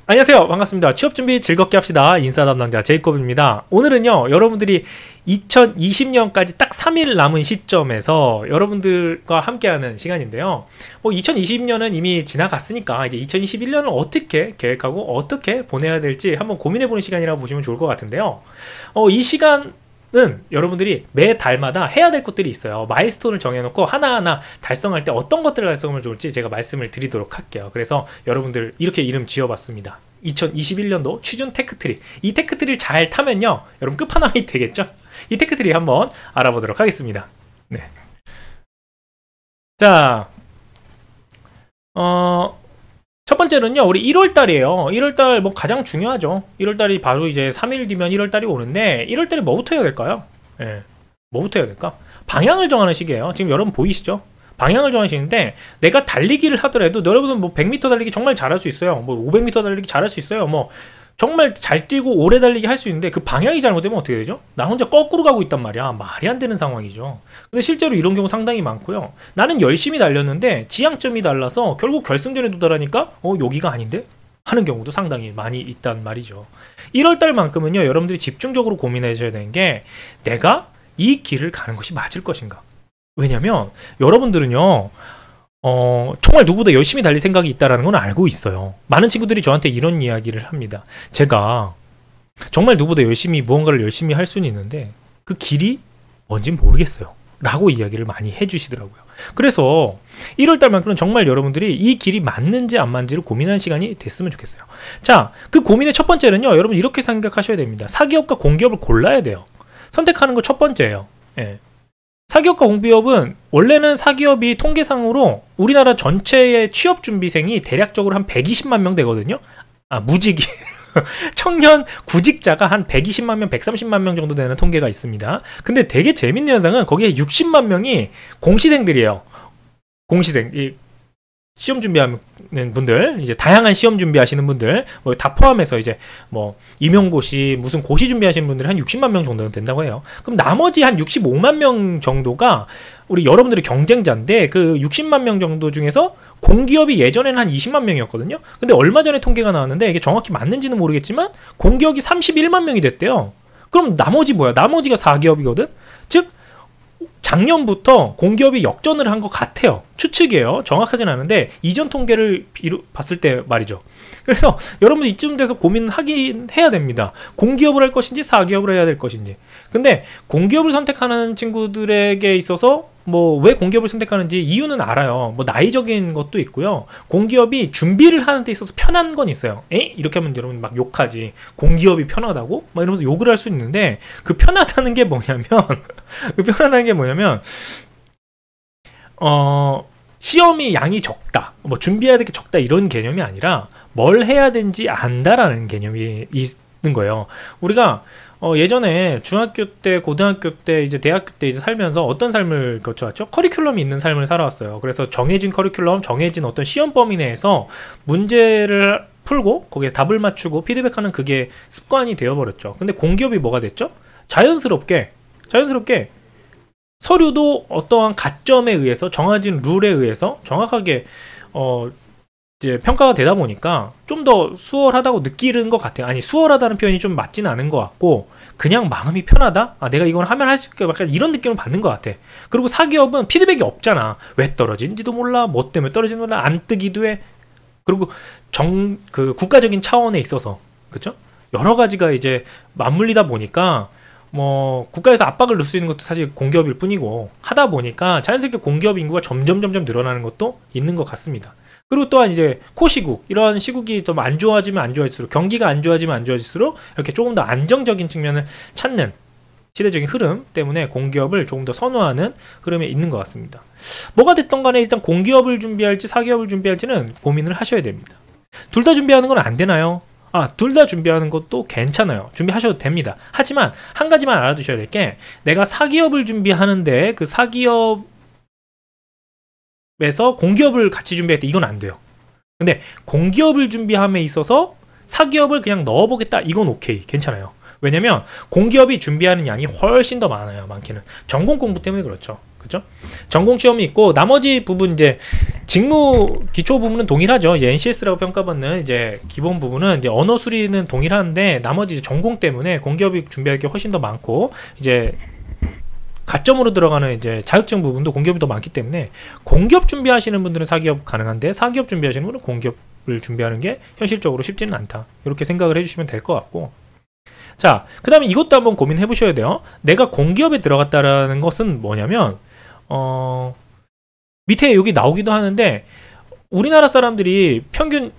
안녕하세요. 반갑습니다. 취업준비 즐겁게 합시다. 인싸 담당자 제이콥입니다. 오늘은요, 여러분들이 2020년까지 딱 3일 남은 시점에서 여러분들과 함께하는 시간인데요. 2020년은 이미 지나갔으니까 이제 2021년을 어떻게 계획하고 어떻게 보내야 될지 한번 고민해보는 시간이라고 보시면 좋을 것 같은데요. 이 시간 은 여러분들이 매 달마다 해야 될 것들이 있어요. 마일스톤을 정해놓고 하나하나 달성할 때 어떤 것들을 달성하면 좋을지 제가 말씀을 드리도록 할게요. 그래서 여러분들 이렇게 이름 지어봤습니다. 2021년도 취준 테크트리. 이 테크트리를 잘 타면요, 여러분 끝판왕이 되겠죠? 이 테크트리 한번 알아보도록 하겠습니다. 네. 자, 첫 번째는요, 우리 1월달이에요. 1월달 뭐 가장 중요하죠. 1월달이 바로 이제 3일 뒤면 1월달이 오는데, 1월달에 뭐부터 해야 될까요? 예. 뭐부터 해야 될까? 방향을 정하는 시기예요. 지금 여러분 보이시죠? 방향을 정하시는데, 내가 달리기를 하더라도 여러분은 뭐 100m 달리기 정말 잘할 수 있어요. 뭐 500m 달리기 잘할 수 있어요. 뭐 정말 잘 뛰고 오래 달리기 할 수 있는데, 그 방향이 잘못되면 어떻게 되죠? 나 혼자 거꾸로 가고 있단 말이야. 말이 안 되는 상황이죠. 근데 실제로 이런 경우 상당히 많고요. 나는 열심히 달렸는데 지향점이 달라서 결국 결승전에 도달하니까 여기가 아닌데? 하는 경우도 상당히 많이 있단 말이죠. 1월달만큼은요, 여러분들이 집중적으로 고민해 주셔야 되는 게, 내가 이 길을 가는 것이 맞을 것인가? 왜냐면 여러분들은요, 정말 누구보다 열심히 달릴 생각이 있다는 건 알고 있어요. 많은 친구들이 저한테 이런 이야기를 합니다. 제가 정말 누구보다 열심히 무언가를 열심히 할 수는 있는데 그 길이 뭔진 모르겠어요 라고 이야기를 많이 해주시더라고요. 그래서 1월달만큼은 정말 여러분들이 이 길이 맞는지 안 맞는지를 고민하는 시간이 됐으면 좋겠어요. 자, 그 고민의 첫 번째는요, 여러분 이렇게 생각하셔야 됩니다. 사기업과 공기업을 골라야 돼요. 선택하는 거 첫 번째예요. 예. 사기업과 공기업은 원래는 사기업이 통계상으로 우리나라 전체의 취업준비생이 대략적으로 한 120만 명 되거든요. 무직이 청년 구직자가 한 120만 명, 130만 명 정도 되는 통계가 있습니다. 근데 되게 재밌는 현상은 거기에 60만 명이 공시생들이에요. 공시생, 시험 준비하는 분들, 이제 다양한 시험 준비하시는 분들, 뭐 다 포함해서 이제 뭐 임용고시, 무슨 고시 준비하시는 분들이 한 60만 명 정도는 된다고 해요. 그럼 나머지 한 65만 명 정도가 우리 여러분들의 경쟁자인데, 그 60만 명 정도 중에서 공기업이 예전에는 한 20만 명이었거든요. 근데 얼마 전에 통계가 나왔는데, 이게 정확히 맞는지는 모르겠지만 공기업이 31만 명이 됐대요. 그럼 나머지 뭐야? 나머지가 사기업이거든. 즉 작년부터 공기업이 역전을 한 것 같아요. 추측이에요. 정확하진 않은데 이전 통계를 봤을 때 말이죠. 그래서 여러분 이쯤 돼서 고민하긴 해야 됩니다. 공기업을 할 것인지 사기업을 해야 될 것인지. 근데 공기업을 선택하는 친구들에게 있어서 뭐 왜 공기업을 선택하는지 이유는 알아요. 뭐 나이적인 것도 있고요. 공기업이 준비를 하는 데 있어서 편한 건 있어요. 이렇게 하면 여러분 막 욕하지. 공기업이 편하다고? 막 이러면서 욕을 할 수 있는데, 그 편하다는 게 뭐냐면 그 편하다는 게 뭐냐면 시험이 양이 적다, 뭐 준비해야 될 게 적다, 이런 개념이 아니라 뭘 해야 되는지 안다라는 개념이 있는 거예요. 우리가 예전에 중학교 때, 고등학교 때, 이제 대학교 때 이제 살면서 어떤 삶을 거쳐왔죠? 커리큘럼이 있는 삶을 살아왔어요. 그래서 정해진 커리큘럼, 정해진 어떤 시험 범위 내에서 문제를 풀고 거기에 답을 맞추고 피드백하는, 그게 습관이 되어버렸죠. 근데 공기업이 뭐가 됐죠? 자연스럽게 서류도 어떠한 가점에 의해서, 정해진 룰에 의해서 정확하게 이제 평가가 되다 보니까 좀 더 수월하다고 느끼는 것 같아요. 아니, 수월하다는 표현이 좀 맞지는 않은 것 같고, 그냥 마음이 편하다? 내가 이건 하면 할 수 있게, 약간 이런 느낌을 받는 것 같아. 그리고 사기업은 피드백이 없잖아. 왜 떨어진지도 몰라, 뭐 때문에 떨어지는 몰라, 안 뜨기도 해. 그리고 그 국가적인 차원에 있어서, 그쵸? 여러 가지가 이제 맞물리다 보니까 뭐 국가에서 압박을 넣을 수 있는 것도 사실 공기업일 뿐이고, 하다 보니까 자연스럽게 공기업 인구가 점점 늘어나는 것도 있는 것 같습니다. 그리고 또한 이제 코시국, 이런 시국이 더 안 좋아지면 안 좋아질수록, 경기가 안 좋아지면 안 좋아질수록 이렇게 조금 더 안정적인 측면을 찾는 시대적인 흐름 때문에 공기업을 조금 더 선호하는 흐름에 있는 것 같습니다. 뭐가 됐던 간에 일단 공기업을 준비할지 사기업을 준비할지는 고민을 하셔야 됩니다. 둘 다 준비하는 건 안 되나요? 둘 다 준비하는 것도 괜찮아요. 준비하셔도 됩니다. 하지만 한 가지만 알아두셔야 될 게, 내가 사기업을 준비하는데 그 사기업에서 공기업을 같이 준비했다, 이건 안 돼요. 근데 공기업을 준비함에 있어서 사기업을 그냥 넣어보겠다, 이건 오케이, 괜찮아요. 왜냐면 공기업이 준비하는 양이 훨씬 더 많아요. 많기는 전공 공부 때문에 그렇죠. 그죠? 전공 시험이 있고 나머지 부분 이제 직무 기초 부분은 동일하죠. 이제 NCS라고 평가받는 이제 기본 부분은 이제 언어 수리는 동일한데 나머지 이제 전공 때문에 공기업이 준비할 게 훨씬 더 많고 이제 가점으로 들어가는 이제 자격증 부분도 공기업이 더 많기 때문에 공기업 준비하시는 분들은 사기업 가능한데 사기업 준비하시는 분은 공기업을 준비하는 게 현실적으로 쉽지는 않다. 이렇게 생각을 해주시면 될 것 같고 자, 그 다음에 이것도 한번 고민해 보셔야 돼요. 내가 공기업에 들어갔다라는 것은 뭐냐면 밑에 여기 나오기도 하는데 우리나라 사람들이 평균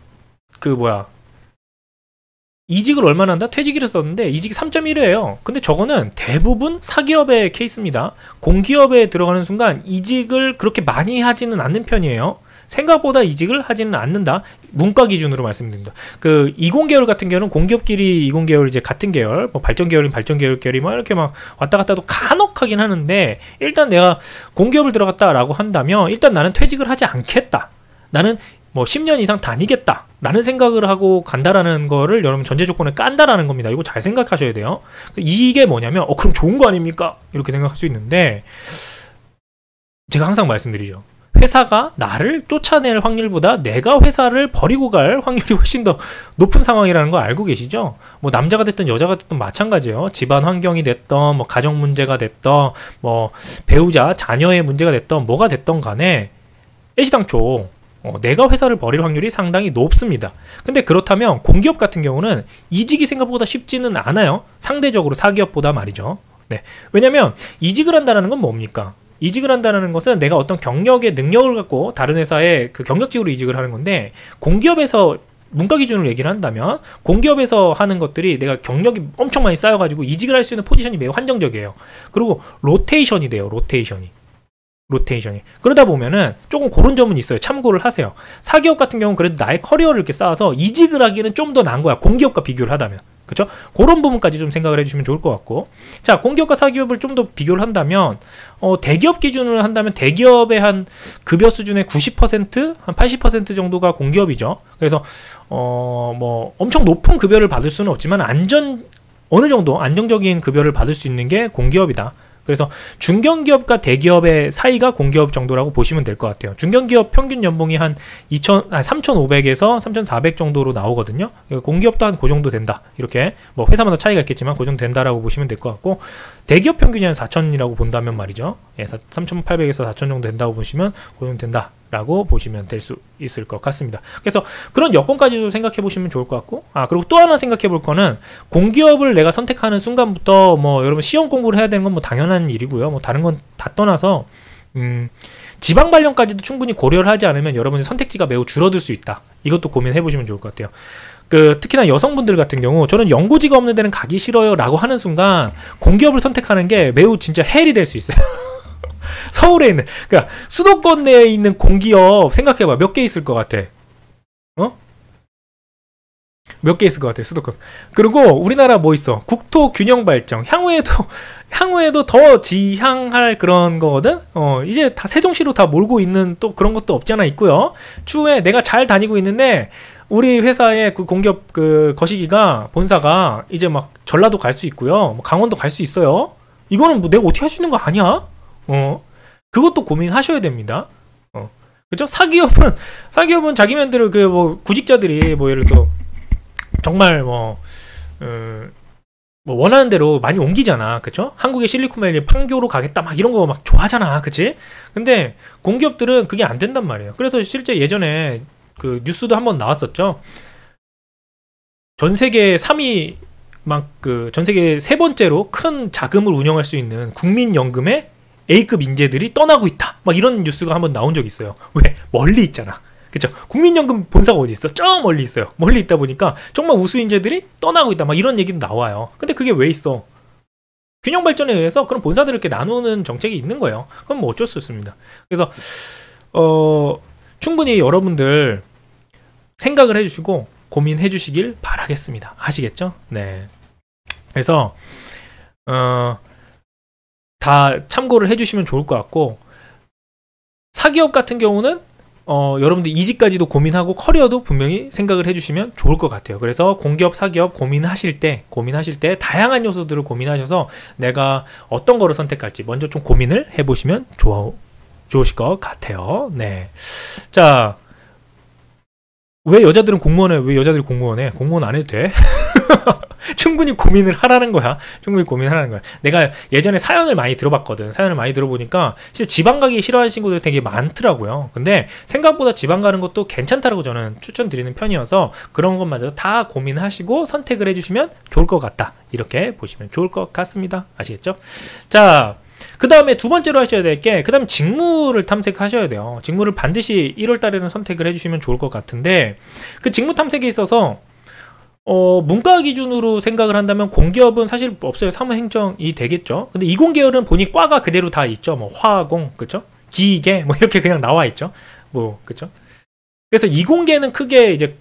이직을 얼마나 한다? 퇴직일을 썼는데 이직이 3.1이에요. 근데 저거는 대부분 사기업의 케이스입니다. 공기업에 들어가는 순간 이직을 그렇게 많이 하지는 않는 편이에요. 생각보다 이직을 하지는 않는다. 문과 기준으로 말씀드립니다. 그 이공계열 같은 경우는 공기업끼리 이공계열 이제 같은 계열, 뭐 발전계열인 발전계열끼리 막 이렇게 막 왔다 갔다도 간혹 하긴 하는데 일단 내가 공기업을 들어갔다라고 한다면 일단 나는 퇴직을 하지 않겠다. 나는 뭐 10년 이상 다니겠다 라는 생각을 하고 간다라는 거를 여러분 전제 조건에 깐다라는 겁니다. 이거 잘 생각하셔야 돼요. 이게 뭐냐면 그럼 좋은 거 아닙니까? 이렇게 생각할 수 있는데 제가 항상 말씀드리죠. 회사가 나를 쫓아낼 확률보다 내가 회사를 버리고 갈 확률이 훨씬 더 높은 상황이라는 거 알고 계시죠? 뭐 남자가 됐든 여자가 됐든 마찬가지예요. 집안 환경이 됐던 뭐 가정 문제가 됐던 뭐 배우자 자녀의 문제가 됐던 뭐가 됐던 간에 애시당초 내가 회사를 버릴 확률이 상당히 높습니다. 근데 그렇다면 공기업 같은 경우는 이직이 생각보다 쉽지는 않아요. 상대적으로 사기업보다 말이죠. 네. 왜냐면 이직을 한다는 건 뭡니까? 이직을 한다는 것은 내가 어떤 경력의 능력을 갖고 다른 회사에 그 경력직으로 이직을 하는 건데 공기업에서 문과 기준으로 얘기를 한다면 공기업에서 하는 것들이 내가 경력이 엄청 많이 쌓여가지고 이직을 할 수 있는 포지션이 매우 한정적이에요. 그리고 로테이션이 돼요. 로테이션이. 그러다 보면은 조금 그런 점은 있어요. 참고를 하세요. 사기업 같은 경우는 그래도 나의 커리어를 이렇게 쌓아서 이직을 하기는 좀 더 나은 거야. 공기업과 비교를 하다면. 그쵸? 그런 부분까지 좀 생각을 해주시면 좋을 것 같고 자, 공기업과 사기업을 좀 더 비교를 한다면 대기업 기준으로 한다면 대기업의 한 급여 수준의 90%? 한 80% 정도가 공기업이죠. 그래서 뭐 엄청 높은 급여를 받을 수는 없지만 어느 정도 안정적인 급여를 받을 수 있는 게 공기업이다. 그래서 중견기업과 대기업의 사이가 공기업 정도라고 보시면 될 것 같아요. 중견기업 평균 연봉이 한 3,500에서 3,400 정도로 나오거든요. 공기업도 한 그 정도 된다. 이렇게 뭐 회사마다 차이가 있겠지만 그 정도 된다라고 보시면 될 것 같고 대기업 평균이 한 4,000이라고 본다면 말이죠. 3,800에서 4,000 정도 된다고 보시면 그 정도 된다라고 보시면 될 수 있을 것 같습니다. 그래서 그런 여건까지도 생각해 보시면 좋을 것 같고 그리고 또 하나 생각해 볼 거는 공기업을 내가 선택하는 순간부터 뭐 여러분 시험 공부를 해야 되는 건 뭐 당연한 일이고요. 뭐 다른 건 다 떠나서 지방 발령까지도 충분히 고려를 하지 않으면 여러분의 선택지가 매우 줄어들 수 있다. 이것도 고민해 보시면 좋을 것 같아요. 특히나 여성분들 같은 경우 저는 연고지가 없는 데는 가기 싫어요 라고 하는 순간 공기업을 선택하는 게 매우 진짜 헬이 될 수 있어요. 서울에 있는 그러니까 수도권 내에 있는 공기업 생각해봐. 몇 개 있을 것 같아? 몇 개 있을 것 같아 수도권. 그리고 우리나라 뭐 있어? 국토 균형 발전. 향후에도 더 지향할 그런 거거든. 이제 다 세종시로 다 몰고 있는 또 그런 것도 없지 않아 있고요. 추후에 내가 잘 다니고 있는데 우리 회사의 그 공기업 그 거시기가 본사가 이제 막 전라도 갈 수 있고요. 뭐 강원도 갈 수 있어요. 이거는 뭐 내가 어떻게 할 수 있는 거 아니야? 그것도 고민하셔야 됩니다. 그죠? 사기업은 자기네들 그 뭐 구직자들이 뭐 예를 들어서 정말 뭐 원하는 대로 많이 옮기잖아. 그쵸? 한국의 실리콘밸리 판교로 가겠다 막 이런 거 막 좋아하잖아. 그치? 근데 공기업들은 그게 안 된단 말이에요. 그래서 실제 예전에 그 뉴스도 한번 나왔었죠. 전 세계 3위 전 세계 세 번째로 큰 자금을 운영할 수 있는 국민연금의 A급 인재들이 떠나고 있다. 막 이런 뉴스가 한번 나온 적이 있어요. 왜? 멀리 있잖아. 그쵸? 국민연금 본사가 어디 있어? 저 멀리 있어요. 멀리 있다 보니까 정말 우수 인재들이 떠나고 있다. 막 이런 얘기도 나와요. 근데 그게 왜 있어? 균형 발전에 의해서 그런 본사들을 이렇게 나누는 정책이 있는 거예요. 그건 뭐 어쩔 수 없습니다. 그래서 충분히 여러분들 생각을 해주시고 고민해 주시길 바라겠습니다. 아시겠죠? 네. 그래서 다 참고를 해주시면 좋을 것 같고 사기업 같은 경우는 여러분들 이직까지도 고민하고 커리어도 분명히 생각을 해주시면 좋을 것 같아요. 그래서 공기업, 사기업 고민하실 때 다양한 요소들을 고민하셔서 내가 어떤 거를 선택할지 먼저 좀 고민을 해보시면 좋으실 것 같아요. 네. 자, 왜 여자들은 공무원에, 왜 여자들이 공무원에? 공무원 안 해도 돼? 충분히 고민을 하라는 거야. 충분히 고민하라는 거야. 내가 예전에 사연을 많이 들어봤거든. 사연을 많이 들어보니까 진짜 지방 가기 싫어하는 친구들 되게 많더라고요. 근데 생각보다 지방 가는 것도 괜찮다라고 저는 추천드리는 편이어서 그런 것마저 다 고민하시고 선택을 해주시면 좋을 것 같다. 이렇게 보시면 좋을 것 같습니다. 아시겠죠? 자, 그 다음에 두 번째로 하셔야 될 게, 그 다음에 직무를 탐색하셔야 돼요. 직무를 반드시 1월 달에는 선택을 해주시면 좋을 것 같은데, 그 직무 탐색에 있어서 문과 기준으로 생각을 한다면 공기업은 사실 없어요. 사무행정이 되겠죠. 근데 이공계열은 보니 과가 그대로 다 있죠. 뭐 화공, 그쵸? 기계, 뭐 이렇게 그냥 나와 있죠. 뭐, 그쵸? 그래서 이공계는 크게 이제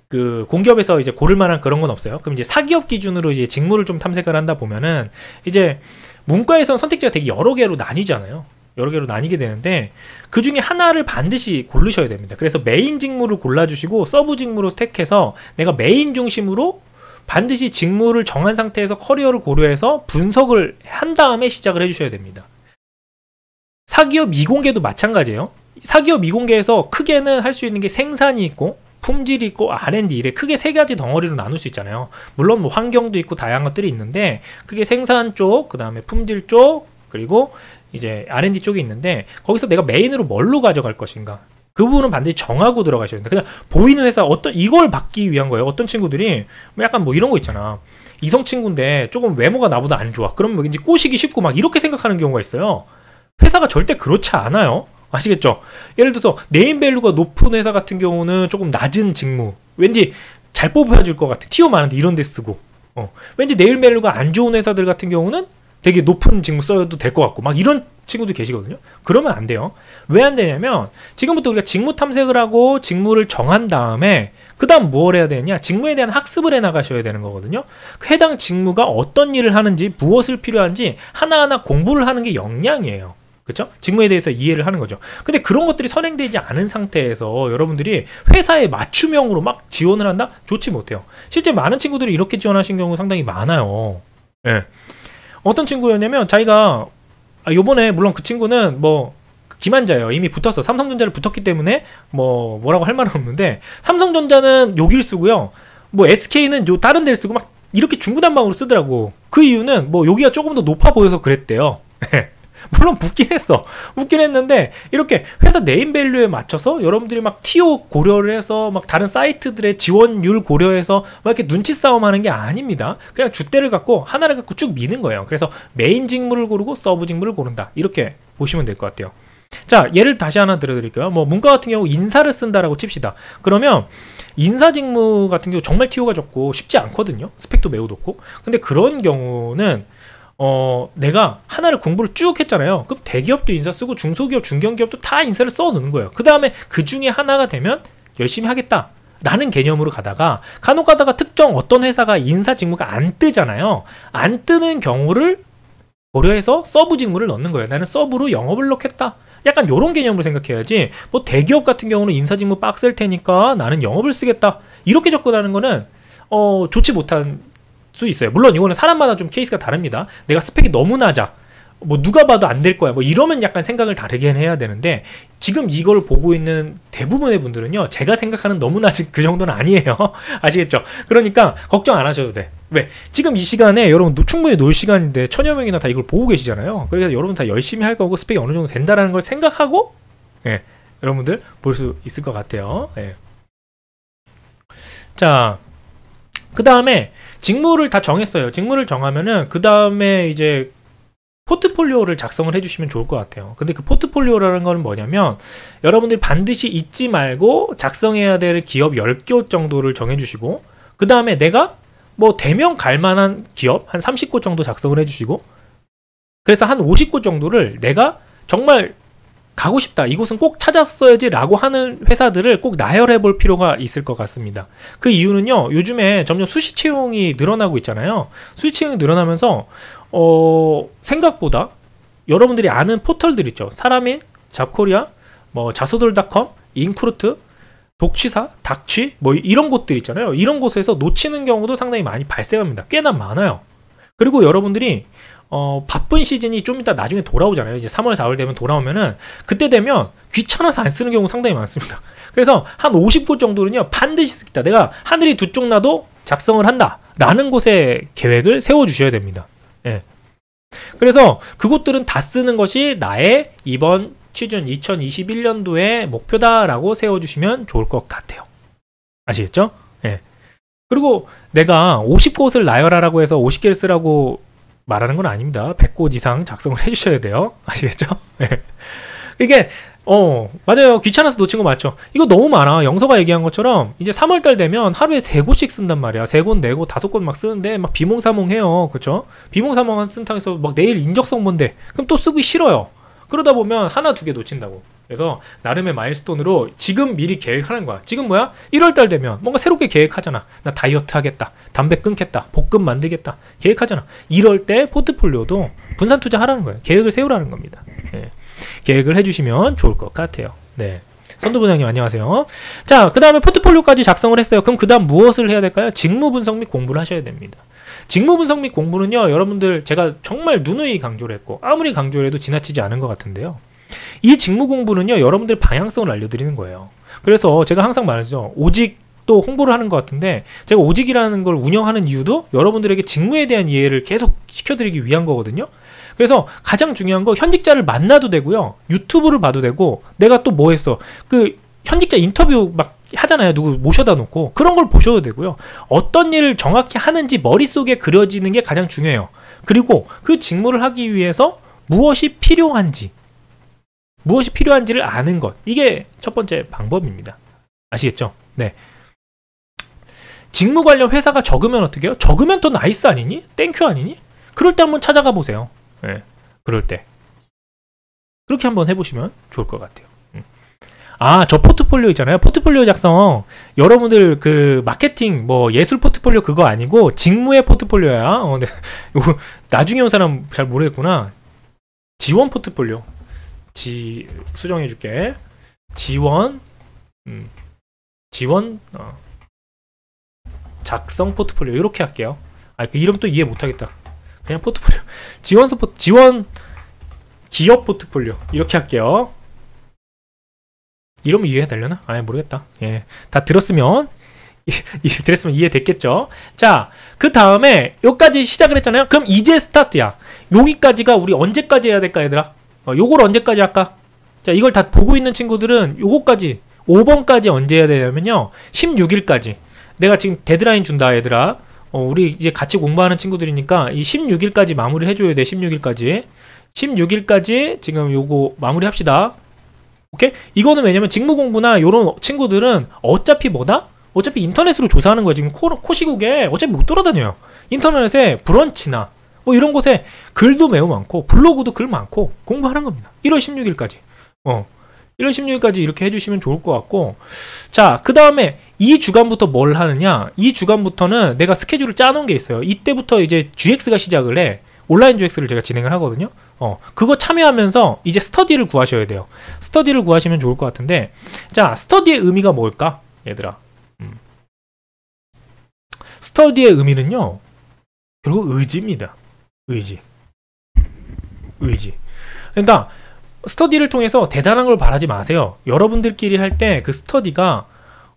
그 공기업에서 이제 고를 만한 그런 건 없어요. 그럼 이제 사기업 기준으로 이제 직무를 좀 탐색을 한다 보면은 이제 문과에서는 선택지가 되게 여러 개로 나뉘잖아요. 여러 개로 나뉘게 되는데 그 중에 하나를 반드시 고르셔야 됩니다. 그래서 메인 직무를 골라주시고 서브 직무로 택해서 내가 메인 중심으로 반드시 직무를 정한 상태에서 커리어를 고려해서 분석을 한 다음에 시작을 해주셔야 됩니다. 사기업 이공계도 마찬가지예요. 사기업 이공계에서 크게는 할 수 있는 게 생산이 있고 품질이 있고 R&D, 이래 크게 세 가지 덩어리로 나눌 수 있잖아요. 물론 뭐 환경도 있고 다양한 것들이 있는데 그게 생산 쪽, 그 다음에 품질 쪽, 그리고 이제 R&D 쪽이 있는데 거기서 내가 메인으로 뭘로 가져갈 것인가, 그 부분은 반드시 정하고 들어가셔야 된다. 그냥 보이는 회사 이걸 받기 위한 거예요. 어떤 친구들이 약간 뭐 이런 거 있잖아. 이성 친구인데 조금 외모가 나보다 안 좋아. 그러면 왠지 꼬시기 쉽고 막 이렇게 생각하는 경우가 있어요. 회사가 절대 그렇지 않아요. 아시겠죠? 예를 들어서 네임밸류가 높은 회사 같은 경우는 조금 낮은 직무, 왠지 잘 뽑아줄 것 같아. 티오 많은데 이런 데 쓰고, 왠지 네임밸류가 안 좋은 회사들 같은 경우는 되게 높은 직무 써도 될 것 같고 막 이런 친구도 계시거든요. 그러면 안 돼요. 왜 안 되냐면 지금부터 우리가 직무 탐색을 하고 직무를 정한 다음에 그 다음 무엇을 해야 되느냐, 직무에 대한 학습을 해 나가셔야 되는 거거든요. 해당 직무가 어떤 일을 하는지, 무엇을 필요한지 하나하나 공부를 하는 게 역량이에요. 그쵸? 직무에 대해서 이해를 하는 거죠. 근데 그런 것들이 선행되지 않은 상태에서 여러분들이 회사에 맞춤형으로 막 지원을 한다? 좋지 못해요. 실제 많은 친구들이 이렇게 지원하신 경우 상당히 많아요. 예. 어떤 친구였냐면 자기가 요번에 물론 그 친구는 뭐 기만자예요. 이미 붙었어. 삼성전자를 붙었기 때문에 뭐라고 할 말은 없는데 삼성전자는 여기를 쓰고요. 뭐 SK는 요 다른 데를 쓰고 막 이렇게 중구난방으로 쓰더라고. 그 이유는 뭐 여기가 조금 더 높아 보여서 그랬대요. 물론 붙긴 했는데 이렇게 회사 네임밸류에 맞춰서 여러분들이 막 TO 고려를 해서 막 다른 사이트들의 지원율 고려해서 막 이렇게 눈치 싸움하는 게 아닙니다. 그냥 줏대를 갖고 하나를 갖고 쭉 미는 거예요. 그래서 메인 직무를 고르고 서브 직무를 고른다, 이렇게 보시면 될 것 같아요. 자, 예를 다시 하나 들어드릴게요. 뭐 문과 같은 경우 인사를 쓴다라고 칩시다. 그러면 인사 직무 같은 경우 정말 TO가 적고 쉽지 않거든요. 스펙도 매우 높고. 근데 그런 경우는 내가 하나를 공부를 쭉 했잖아요. 그럼 대기업도 인사 쓰고 중소기업, 중견기업도 다 인사를 써 넣는 거예요. 그 다음에 그 중에 하나가 되면 열심히 하겠다 라는 개념으로 가다가 간혹 가다가 특정 어떤 회사가 인사 직무가 안 뜨잖아요. 안 뜨는 경우를 고려해서 서브 직무를 넣는 거예요. 나는 서브로 영업을 넣겠다. 약간 이런 개념으로 생각해야지, 뭐 대기업 같은 경우는 인사 직무 빡셀 테니까 나는 영업을 쓰겠다, 이렇게 접근하는 거는 좋지 못한 수 있어요. 물론 이거는 사람마다 좀 케이스가 다릅니다. 내가 스펙이 너무 낮아, 뭐 누가 봐도 안 될 거야, 뭐 이러면 약간 생각을 다르게 해야 되는데, 지금 이걸 보고 있는 대부분의 분들은요, 제가 생각하는 너무 낮은 그 정도는 아니에요. 아시겠죠? 그러니까 걱정 안 하셔도 돼. 왜? 지금 이 시간에 여러분 충분히 놀 시간인데 천여 명이나 다 이걸 보고 계시잖아요. 그래서 여러분 다 열심히 할 거고 스펙이 어느 정도 된다라는 걸 생각하고 여러분들 볼 수 있을 것 같아요. 자, 그 다음에 직무를 다 정했어요. 직무를 정하면은 그 다음에 이제 포트폴리오를 작성을 해주시면 좋을 것 같아요. 근데 그 포트폴리오라는 건 뭐냐면 여러분들이 반드시 잊지 말고 작성해야 될 기업 10곳 정도를 정해주시고, 그 다음에 내가 뭐 대면 갈만한 기업 한 30곳 정도 작성을 해주시고, 그래서 한 50곳 정도를 내가 정말 가고 싶다, 이곳은 꼭 찾았어야지 라고 하는 회사들을 꼭 나열해 볼 필요가 있을 것 같습니다. 그 이유는요, 요즘에 점점 수시 채용이 늘어나고 있잖아요. 수시 채용이 늘어나면서 생각보다 여러분들이 아는 포털들 있죠. 사람인, 잡코리아, 뭐 자소돌닷컴, 인크루트, 독취사, 닥취 뭐 이런 곳들 있잖아요. 이런 곳에서 놓치는 경우도 상당히 많이 발생합니다. 꽤나 많아요. 그리고 여러분들이 바쁜 시즌이 좀 이따 나중에 돌아오잖아요. 이제 3월 4월 되면 돌아오면은 그때 되면 귀찮아서 안 쓰는 경우 상당히 많습니다. 그래서 한 50곳 정도는요 반드시 쓰겠다, 내가 하늘이 두 쪽 나도 작성을 한다 라는 곳에 계획을 세워 주셔야 됩니다. 예. 그래서 그곳들은 다 쓰는 것이 나의 이번 취준 2021년도의 목표다라고 세워주시면 좋을 것 같아요. 아시겠죠? 예. 그리고 내가 50곳을 나열하라고 해서 50개를 쓰라고 말하는 건 아닙니다. 100곳 이상 작성을 해주셔야 돼요. 아시겠죠? 예. 이게 맞아요. 귀찮아서 놓친 거 맞죠? 이거 너무 많아. 영서가 얘기한 것처럼 이제 3월달 되면 하루에 3곳씩 쓴단 말이야. 3곳, 4곳, 5곳 막 쓰는데 막 비몽사몽해요. 그쵸? 비몽사몽한 쓴탕에서 막 내일 인적성 뭔데? 그럼 또 쓰기 싫어요. 그러다 보면 하나, 두 개 놓친다고. 그래서 나름의 마일스톤으로 지금 미리 계획하는 거야. 지금 뭐야? 1월달 되면 뭔가 새롭게 계획하잖아. 나 다이어트 하겠다, 담배 끊겠다, 볶음 만들겠다 계획하잖아. 이럴 때 포트폴리오도 분산 투자하라는 거예요. 계획을 세우라는 겁니다. 예. 계획을 해주시면 좋을 것 같아요. 네. 선두부장님 안녕하세요. 자, 그 다음에 포트폴리오까지 작성을 했어요. 그럼 그 다음 무엇을 해야 될까요? 직무 분석 및 공부를 하셔야 됩니다. 직무 분석 및 공부는요, 여러분들 제가 정말 누누이 강조를 했고 아무리 강조를 해도 지나치지 않은 것 같은데요, 이 직무 공부는요 여러분들 방향성을 알려드리는 거예요. 그래서 제가 항상 말하죠. 오직 또 홍보를 하는 것 같은데, 제가 오직이라는 걸 운영하는 이유도 여러분들에게 직무에 대한 이해를 계속 시켜드리기 위한 거거든요. 그래서 가장 중요한 거, 현직자를 만나도 되고요, 유튜브를 봐도 되고, 내가 또 뭐 했어, 그 현직자 인터뷰 막 하잖아요. 누구 모셔다 놓고 그런 걸 보셔도 되고요. 어떤 일을 정확히 하는지 머릿속에 그려지는 게 가장 중요해요. 그리고 그 직무를 하기 위해서 무엇이 필요한지를 아는 것, 이게 첫 번째 방법입니다. 아시겠죠? 네. 직무 관련 회사가 적으면 어떻게 해요? 적으면 더 나이스 아니니? 땡큐 아니니? 그럴 때 한번 찾아가 보세요. 네. 그럴 때 그렇게 한번 해보시면 좋을 것 같아요. 저 포트폴리오 있잖아요. 포트폴리오 작성, 여러분들 그 마케팅 뭐 예술 포트폴리오 그거 아니고 직무의 포트폴리오야. 네. 나중에 온 사람 잘 모르겠구나. 지원 포트폴리오. 수정해 줄게. 지원 작성 포트폴리오 이렇게 할게요. 그 이름 또 이해 못하겠다. 그냥 포트폴리오. 지원 기업 포트폴리오 이렇게 할게요. 이러면 이해되려나? 모르겠다. 예, 다 들었으면 이해됐겠죠? 자, 그 다음에 여기까지 시작을 했잖아요. 그럼 이제 스타트야. 여기까지가 우리 언제까지 해야 될까, 얘들아? 요걸 언제까지 할까? 자, 이걸 다 보고 있는 친구들은 요거까지 5번까지 언제 해야 되냐면요, 16일까지 내가 지금 데드라인 준다, 얘들아. 우리 이제 같이 공부하는 친구들이니까 이 16일까지 마무리 해줘야 돼. 16일까지 지금 요거 마무리 합시다. 오케이? 이거는 왜냐면 직무 공부나 요런 친구들은 어차피 뭐다? 어차피 인터넷으로 조사하는 거야. 지금 코시국에 어차피 못 돌아다녀요. 인터넷에 브런치나 뭐 이런 곳에 글도 매우 많고 블로그도 글 많고 공부하는 겁니다. 1월 16일까지 1월 16일까지 이렇게 해주시면 좋을 것 같고, 자, 그 다음에 이 주간부터 뭘 하느냐, 이 주간부터는 내가 스케줄을 짜놓은 게 있어요. 이때부터 이제 GX가 시작을 해. 온라인 GX를 제가 진행을 하거든요. 그거 참여하면서 이제 스터디를 구하셔야 돼요. 스터디를 구하시면 좋을 것 같은데, 자, 스터디의 의미가 뭘까, 얘들아? 스터디의 의미는요, 결국 의지입니다. 의지. 그러니까 스터디를 통해서 대단한 걸 바라지 마세요. 여러분들끼리 할 때 그 스터디가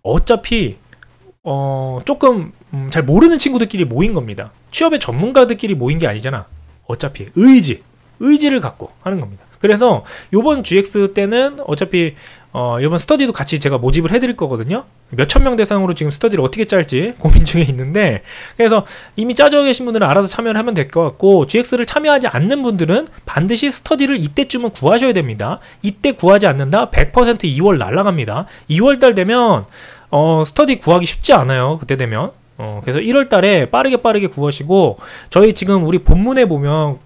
어차피 조금 잘 모르는 친구들끼리 모인 겁니다. 취업의 전문가들끼리 모인 게 아니잖아. 어차피 의지를 갖고 하는 겁니다. 그래서 요번 GX 때는 어차피 요번 스터디도 같이 제가 모집을 해드릴 거거든요. 몇천 명 대상으로 지금 스터디를 어떻게 짤지 고민 중에 있는데, 그래서 이미 짜져 계신 분들은 알아서 참여를 하면 될 것 같고, GX를 참여하지 않는 분들은 반드시 스터디를 이때쯤은 구하셔야 됩니다. 이때 구하지 않는다 100% 2월 날라갑니다. 2월달 되면 스터디 구하기 쉽지 않아요. 그때 되면 그래서 1월 달에 빠르게 구하시고, 저희 지금 우리 본문에 보면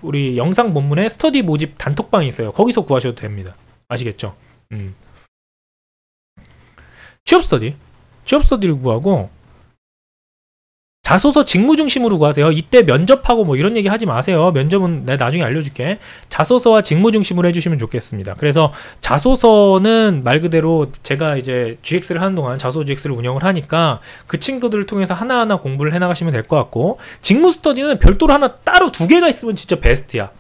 우리 영상 본문에 스터디 모집 단톡방이 있어요. 거기서 구하셔도 됩니다. 아시겠죠? 취업 스터디를 구하고, 자소서 직무 중심으로 구하세요. 이때 면접하고 뭐 이런 얘기 하지 마세요. 면접은 내가 나중에 알려줄게. 자소서와 직무 중심으로 해주시면 좋겠습니다. 그래서 자소서는 말 그대로 제가 이제 GX를 하는 동안 자소서 GX를 운영을 하니까 그 친구들을 통해서 하나하나 공부를 해나가시면 될 것 같고, 직무 스터디는 별도로 하나 따로 2개가 있으면 진짜 베스트야.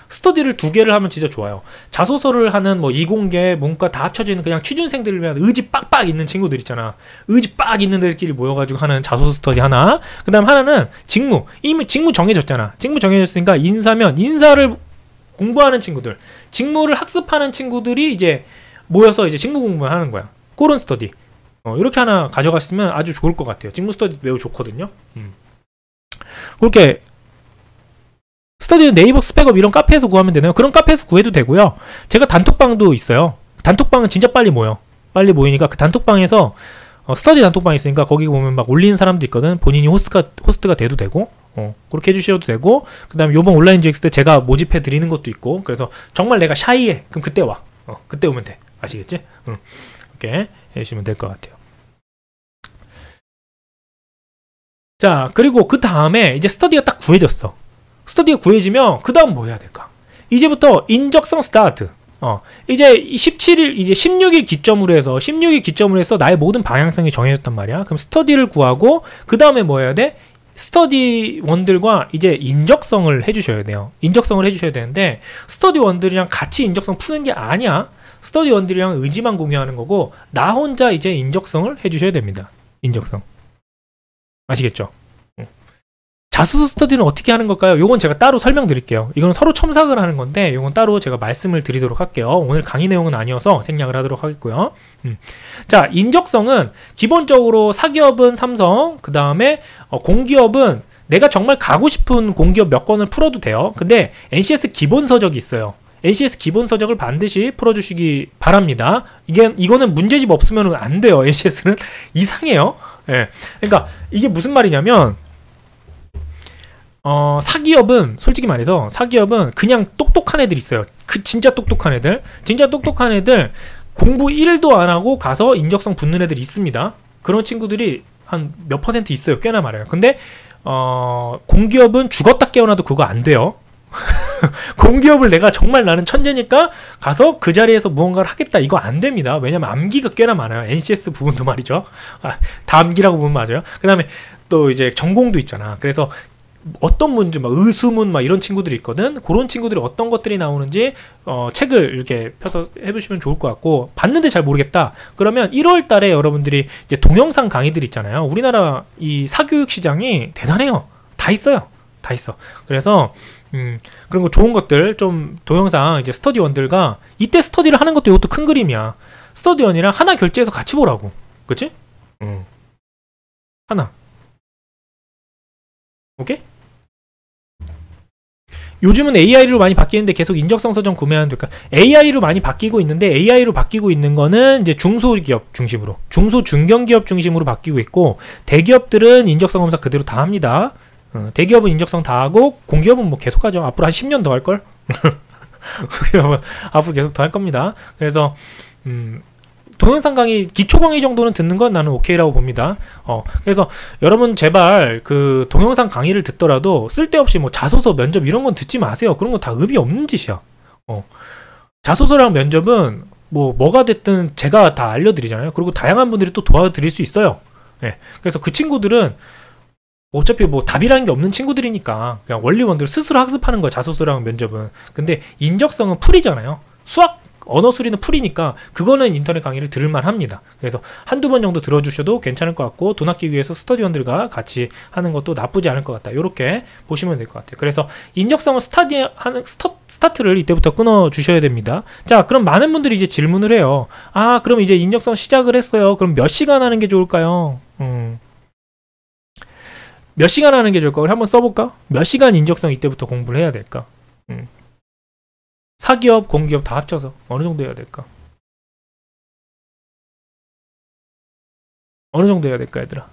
스터디를 2개를 하면 진짜 좋아요. 자소서를 하는 뭐 이공계, 문과 다 합쳐져 있는 그냥 취준생들을 위한 의지 빡빡 있는 친구들 있잖아. 의지 빡 있는 애들끼리 모여가지고 하는 자소서 스터디 하나. 그 다음 하나는 직무. 이미 직무 정해졌잖아. 직무 정해졌으니까 인사면 인사를 공부하는 친구들, 직무를 학습하는 친구들이 이제 모여서 이제 직무 공부를 하는 거야. 그런 스터디. 이렇게 하나 가져갔으면 아주 좋을 것 같아요. 직무 스터디 매우 좋거든요. 그렇게 스터디는 네이버 스펙업 이런 카페에서 구하면 되나요? 그런 카페에서 구해도 되고요. 제가 단톡방도 있어요. 단톡방은 진짜 빨리 모여. 빨리 모이니까 그 단톡방에서 스터디 단톡방이 있으니까 거기 보면 막 올리는 사람도 있거든. 본인이 호스트가 돼도 되고 그렇게 해주셔도 되고, 그 다음에 요번 온라인 GX 때 제가 모집해 드리는 것도 있고, 그래서 정말 내가 샤이해. 그럼 그때 와. 그때 오면 돼. 아시겠지? 이렇게 해주시면 될 것 같아요. 자, 그리고 그 다음에 이제 스터디가 딱 구해졌어. 스터디가 구해지면 그 다음 뭐 해야 될까? 이제부터 인적성 스타트. 이제 17일, 이제 16일 기점으로 해서 나의 모든 방향성이 정해졌단 말이야. 그럼 스터디를 구하고 그 다음에 뭐 해야 돼? 스터디원들과 이제 인적성을 해주셔야 돼요. 인적성을 해주셔야 되는데, 스터디원들이랑 같이 인적성 푸는 게 아니야. 스터디원들이랑 의지만 공유하는 거고, 나 혼자 이제 인적성을 해주셔야 됩니다. 인적성. 아시겠죠? 자소서 스터디는 어떻게 하는 걸까요? 요건 제가 따로 설명드릴게요. 이건 서로 첨삭을 하는 건데 요건 따로 제가 말씀을 드리도록 할게요. 오늘 강의 내용은 아니어서 생략을 하도록 하겠고요. 자, 인적성은 기본적으로 사기업은 삼성, 그 다음에 공기업은 내가 정말 가고 싶은 공기업 몇 건을 풀어도 돼요. 근데 NCS 기본 서적이 있어요. NCS 기본 서적을 반드시 풀어주시기 바랍니다. 이거는 문제집 없으면 안 돼요. NCS는 이상해요. 예. 그러니까 이게 무슨 말이냐면, 사기업은 솔직히 말해서 사기업은 그냥 똑똑한 애들 있어요. 진짜 똑똑한 애들, 공부 1도 안 하고 가서 인적성 붙는 애들 있습니다. 그런 친구들이 한 몇 % 있어요. 꽤나 많아요. 근데 공기업은 죽었다 깨어나도 그거 안 돼요. 공기업을 내가 정말 나는 천재니까 가서 그 자리에서 무언가를 하겠다, 이거 안 됩니다. 왜냐면 암기가 꽤나 많아요. NCS 부분도 말이죠. 다 암기라고 보면 맞아요. 그 다음에 또 이제 전공도 있잖아. 그래서 어떤 문제, 막 의수문 막 이런 친구들이 있거든. 그런 친구들이 어떤 것들이 나오는지 책을 이렇게 펴서 해보시면 좋을 것 같고, 봤는데 잘 모르겠다 그러면 1월 달에 여러분들이 이제 동영상 강의들 있잖아요. 우리나라 이 사교육 시장이 대단해요. 다 있어요. 다 있어. 그래서 그런 거 좋은 것들 좀 동영상 이제 스터디원들과 이때 스터디를 하는 것도 이것도 큰 그림이야. 스터디원이랑 하나 결제해서 같이 보라고. 그치? 하나. 오케이? 요즘은 AI로 많이 바뀌는데 계속 인적성 서적 구매하면 될까? AI로 많이 바뀌고 있는데, AI로 바뀌고 있는 거는 이제 중소기업 중심으로, 중소 중견기업 중심으로 바뀌고 있고, 대기업들은 인적성 검사 그대로 다 합니다. 대기업은 인적성 다 하고 공기업은 뭐 계속 하죠. 앞으로 한 10년 더 할걸? 앞으로 계속 더 할 겁니다. 그래서 동영상 강의, 기초 강의 정도는 듣는 건 나는 오케이라고 봅니다. 그래서 여러분 제발 그 동영상 강의를 듣더라도 쓸데없이 뭐 자소서, 면접 이런 건 듣지 마세요. 그런 건 다 의미 없는 짓이야. 자소서랑 면접은 뭐가 됐든 제가 다 알려드리잖아요. 그리고 다양한 분들이 또 도와드릴 수 있어요. 예. 그래서 그 친구들은 어차피 뭐 답이라는 게 없는 친구들이니까 그냥 원리원들 스스로 학습하는 거야, 자소서랑 면접은. 근데 인적성은 풀이잖아요. 수학 언어 수리는 풀이니까 그거는 인터넷 강의를 들을만 합니다. 그래서 한두 번 정도 들어주셔도 괜찮을 것 같고, 돈 아끼기 위해서 스터디원들과 같이 하는 것도 나쁘지 않을 것 같다. 이렇게 보시면 될 것 같아요. 그래서 인적성을 스타트를 이때부터 끊어 주셔야 됩니다. 자, 그럼 많은 분들이 이제 질문을 해요. 그럼 이제 인적성 시작을 했어요. 그럼 몇 시간 하는 게 좋을까요? 몇 시간 하는 게 좋을까? 우리 한번 써볼까? 몇 시간 인적성 이때부터 공부를 해야 될까? 사기업, 공기업 다 합쳐서 어느 정도 해야 될까? 어느 정도 해야 될까, 얘들아?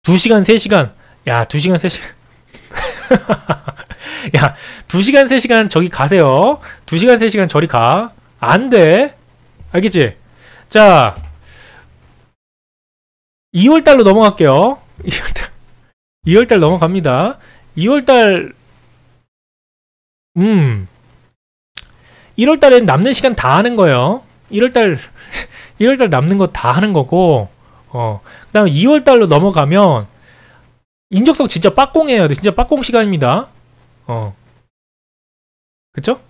두 시간, 3시간. 야, 2시간, 3시간. 야, 2시간, 3시간 저기 가세요. 2시간, 3시간 저리 가. 안 돼. 알겠지? 자, 2월달로 넘어갈게요. 2월달 넘어갑니다. 2월달 1월달엔 남는 시간 다 하는 거예요. 1월달 남는 거 다 하는 거고, 그 다음에 2월달로 넘어가면 인적성 진짜 빡공해야 돼. 진짜 빡공 시간입니다. 그쵸?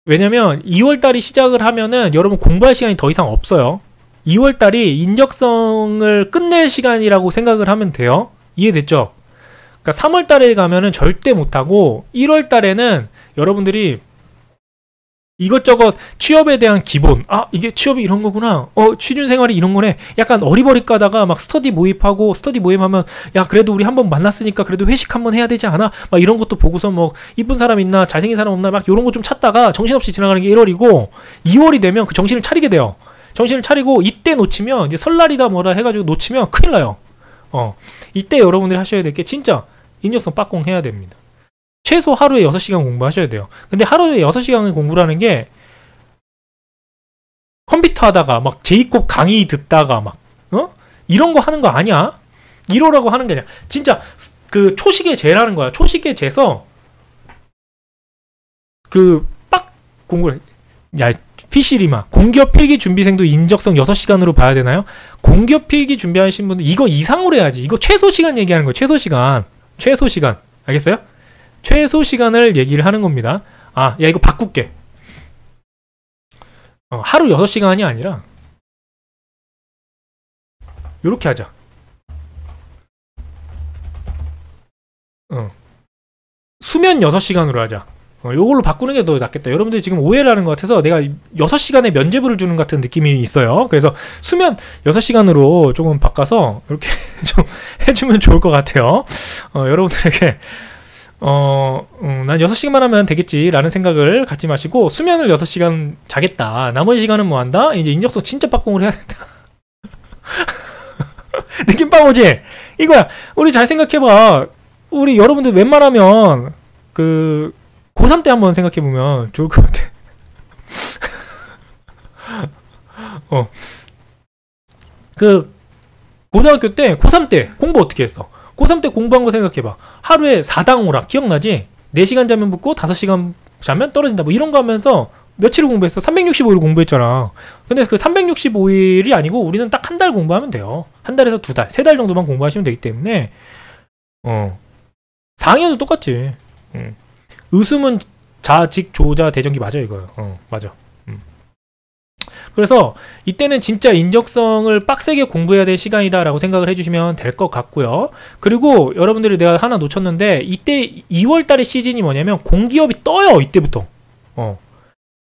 왜냐면 2월달이 시작을 하면은 여러분 공부할 시간이 더 이상 없어요. 2월달이 인적성을 끝낼 시간이라고 생각을 하면 돼요. 이해됐죠? 그러니까 3월달에 가면은 절대 못하고 1월달에는 여러분들이 이것저것 취업에 대한 기본, 이게 취업이 이런 거구나, 취준생활이 이런 거네, 약간 어리버리 까다가 막 스터디 모임하면 야 그래도 우리 한번 만났으니까 그래도 회식 한번 해야 되지 않아? 막 이런 것도 보고서 뭐 이쁜 사람 있나 잘생긴 사람 없나 막 이런 거 좀 찾다가 정신없이 지나가는 게 1월이고 2월이 되면 그 정신을 차리게 돼요. 정신을 차리고 이때 놓치면 이제 설날이다 뭐라 해가지고 놓치면 큰일 나요. 이때 여러분들이 하셔야 될 게 진짜 인적성 빡공 해야 됩니다. 최소 하루에 6시간 공부하셔야 돼요. 근데 하루에 6시간 공부라는 게 컴퓨터 하다가 막 제이콥 강의 듣다가 막 이런 거 하는 거 아니야. 이러라고 하는 게 아니야. 진짜 그 초식에 재라는 거야. 초식에 재서 그 빡 공부를 야 피시리마 공기업 필기 준비생도 인적성 6시간으로 봐야 되나요? 공기업 필기 준비하신 분들 이거 이상으로 해야지. 이거 최소 시간 얘기하는 거예요. 최소 시간 알겠어요? 최소 시간을 얘기를 하는 겁니다. 야 이거 바꿀게. 하루 6시간이 아니라 요렇게 하자. 수면 6시간으로 하자. 요걸로 바꾸는 게 더 낫겠다. 여러분들이 지금 오해를 하는 것 같아서 내가 6시간의 면죄부를 주는 같은 느낌이 있어요. 그래서 수면 6시간으로 조금 바꿔서 이렇게 좀 해주면 좋을 것 같아요. 여러분들에게 난 6시간만 하면 되겠지 라는 생각을 갖지 마시고 수면을 6시간 자겠다. 나머지 시간은 뭐 한다? 이제 인적성 진짜 빡공을 해야 된다. 느낌 빠오지? 이거야. 우리 잘 생각해봐. 우리 여러분들 웬만하면 그 고3 때 한번 생각해보면 좋을 것 같아. 그 고등학교 때 고3 때 공부 어떻게 했어? 고3 때 공부한 거 생각해봐. 하루에 4당 오락 기억나지? 4시간 자면 붙고 5시간 자면 떨어진다. 뭐 이런 거 하면서 며칠을 공부했어? 365일 공부했잖아. 근데 그 365일이 아니고 우리는 딱 한 달 공부하면 돼요. 한 달에서 2달, 3달 정도만 공부하시면 되기 때문에 4학년도 똑같지. 의수문 자직 조자 대전기 맞아 이거요. 맞아. 그래서 이때는 진짜 인적성을 빡세게 공부해야 될 시간이다 라고 생각을 해주시면 될 것 같고요. 그리고 여러분들이 내가 하나 놓쳤는데 이때 2월달의 시즌이 뭐냐면 공기업이 떠요. 이때부터.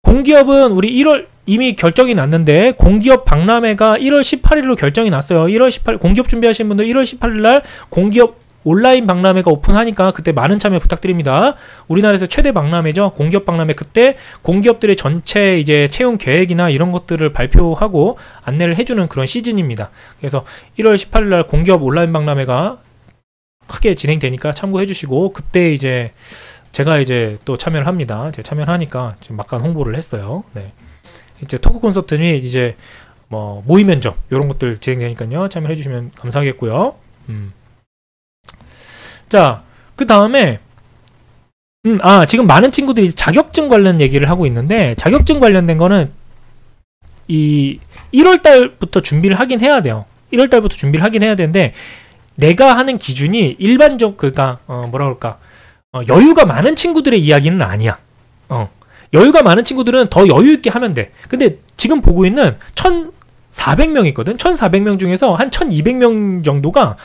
공기업은 우리 1월 이미 결정이 났는데 공기업 박람회가 1월 18일로 결정이 났어요. 1월 18일 공기업 준비하시는 분들 1월 18일 날 공기업 온라인 박람회가 오픈하니까 그때 많은 참여 부탁드립니다. 우리나라에서 최대 박람회죠. 공기업 박람회. 그때 공기업들의 전체 이제 채용 계획이나 이런 것들을 발표하고 안내를 해주는 그런 시즌입니다. 그래서 1월 18일 날 공기업 온라인 박람회가 크게 진행되니까 참고해 주시고 그때 이제 제가 이제 또 참여를 합니다. 제가 참여를 하니까 지금 막간 홍보를 했어요. 네. 이제 토크 콘서트니 이제 뭐 모의 면접 이런 것들 진행되니까요. 참여해 주시면 감사하겠고요. 자, 그 다음에 지금 많은 친구들이 자격증 관련 얘기를 하고 있는데 자격증 관련된 거는 이 1월달부터 준비를 하긴 해야 돼요. 1월달부터 준비를 하긴 해야 되는데 내가 하는 기준이 일반적 그니까 뭐라 그럴까 여유가 많은 친구들의 이야기는 아니야. 여유가 많은 친구들은 더 여유 있게 하면 돼. 근데 지금 보고 있는 1,400명 있거든. 1,400명 중에서 한 1,200명 정도가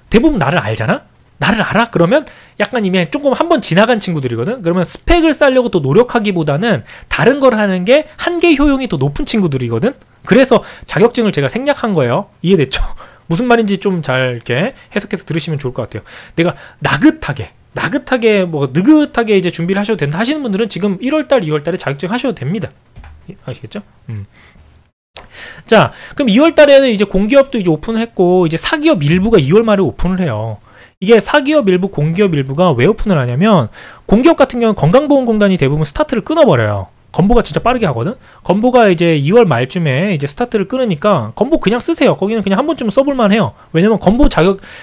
대부분 나를 알잖아. 나를 알아? 그러면 약간 이미 조금 한번 지나간 친구들이거든. 그러면 스펙을 쌓으려고 또 노력하기보다는 다른 걸 하는 게 한계 효용이 더 높은 친구들이거든. 그래서 자격증을 제가 생략한 거예요. 이해됐죠? 무슨 말인지 좀 잘 이렇게 해석해서 들으시면 좋을 것 같아요. 내가 나긋하게 뭐 느긋하게 이제 준비를 하셔도 된다 하시는 분들은 지금 1월달, 2월달에 자격증 하셔도 됩니다. 아시겠죠? 자, 그럼 2월달에는 이제 공기업도 이제 오픈을 했고 이제 사기업 일부가 2월 말에 오픈을 해요. 이게 사기업 일부, 공기업 일부가 왜 오픈을 하냐면 공기업 같은 경우는 건강보험공단이 대부분 스타트를 끊어버려요. 건보가 진짜 빠르게 하거든. 건보가 이제 2월 말쯤에 이제 스타트를 끊으니까 건보 그냥 쓰세요. 거기는 그냥 한 번쯤 써볼만 해요. 왜냐면 건보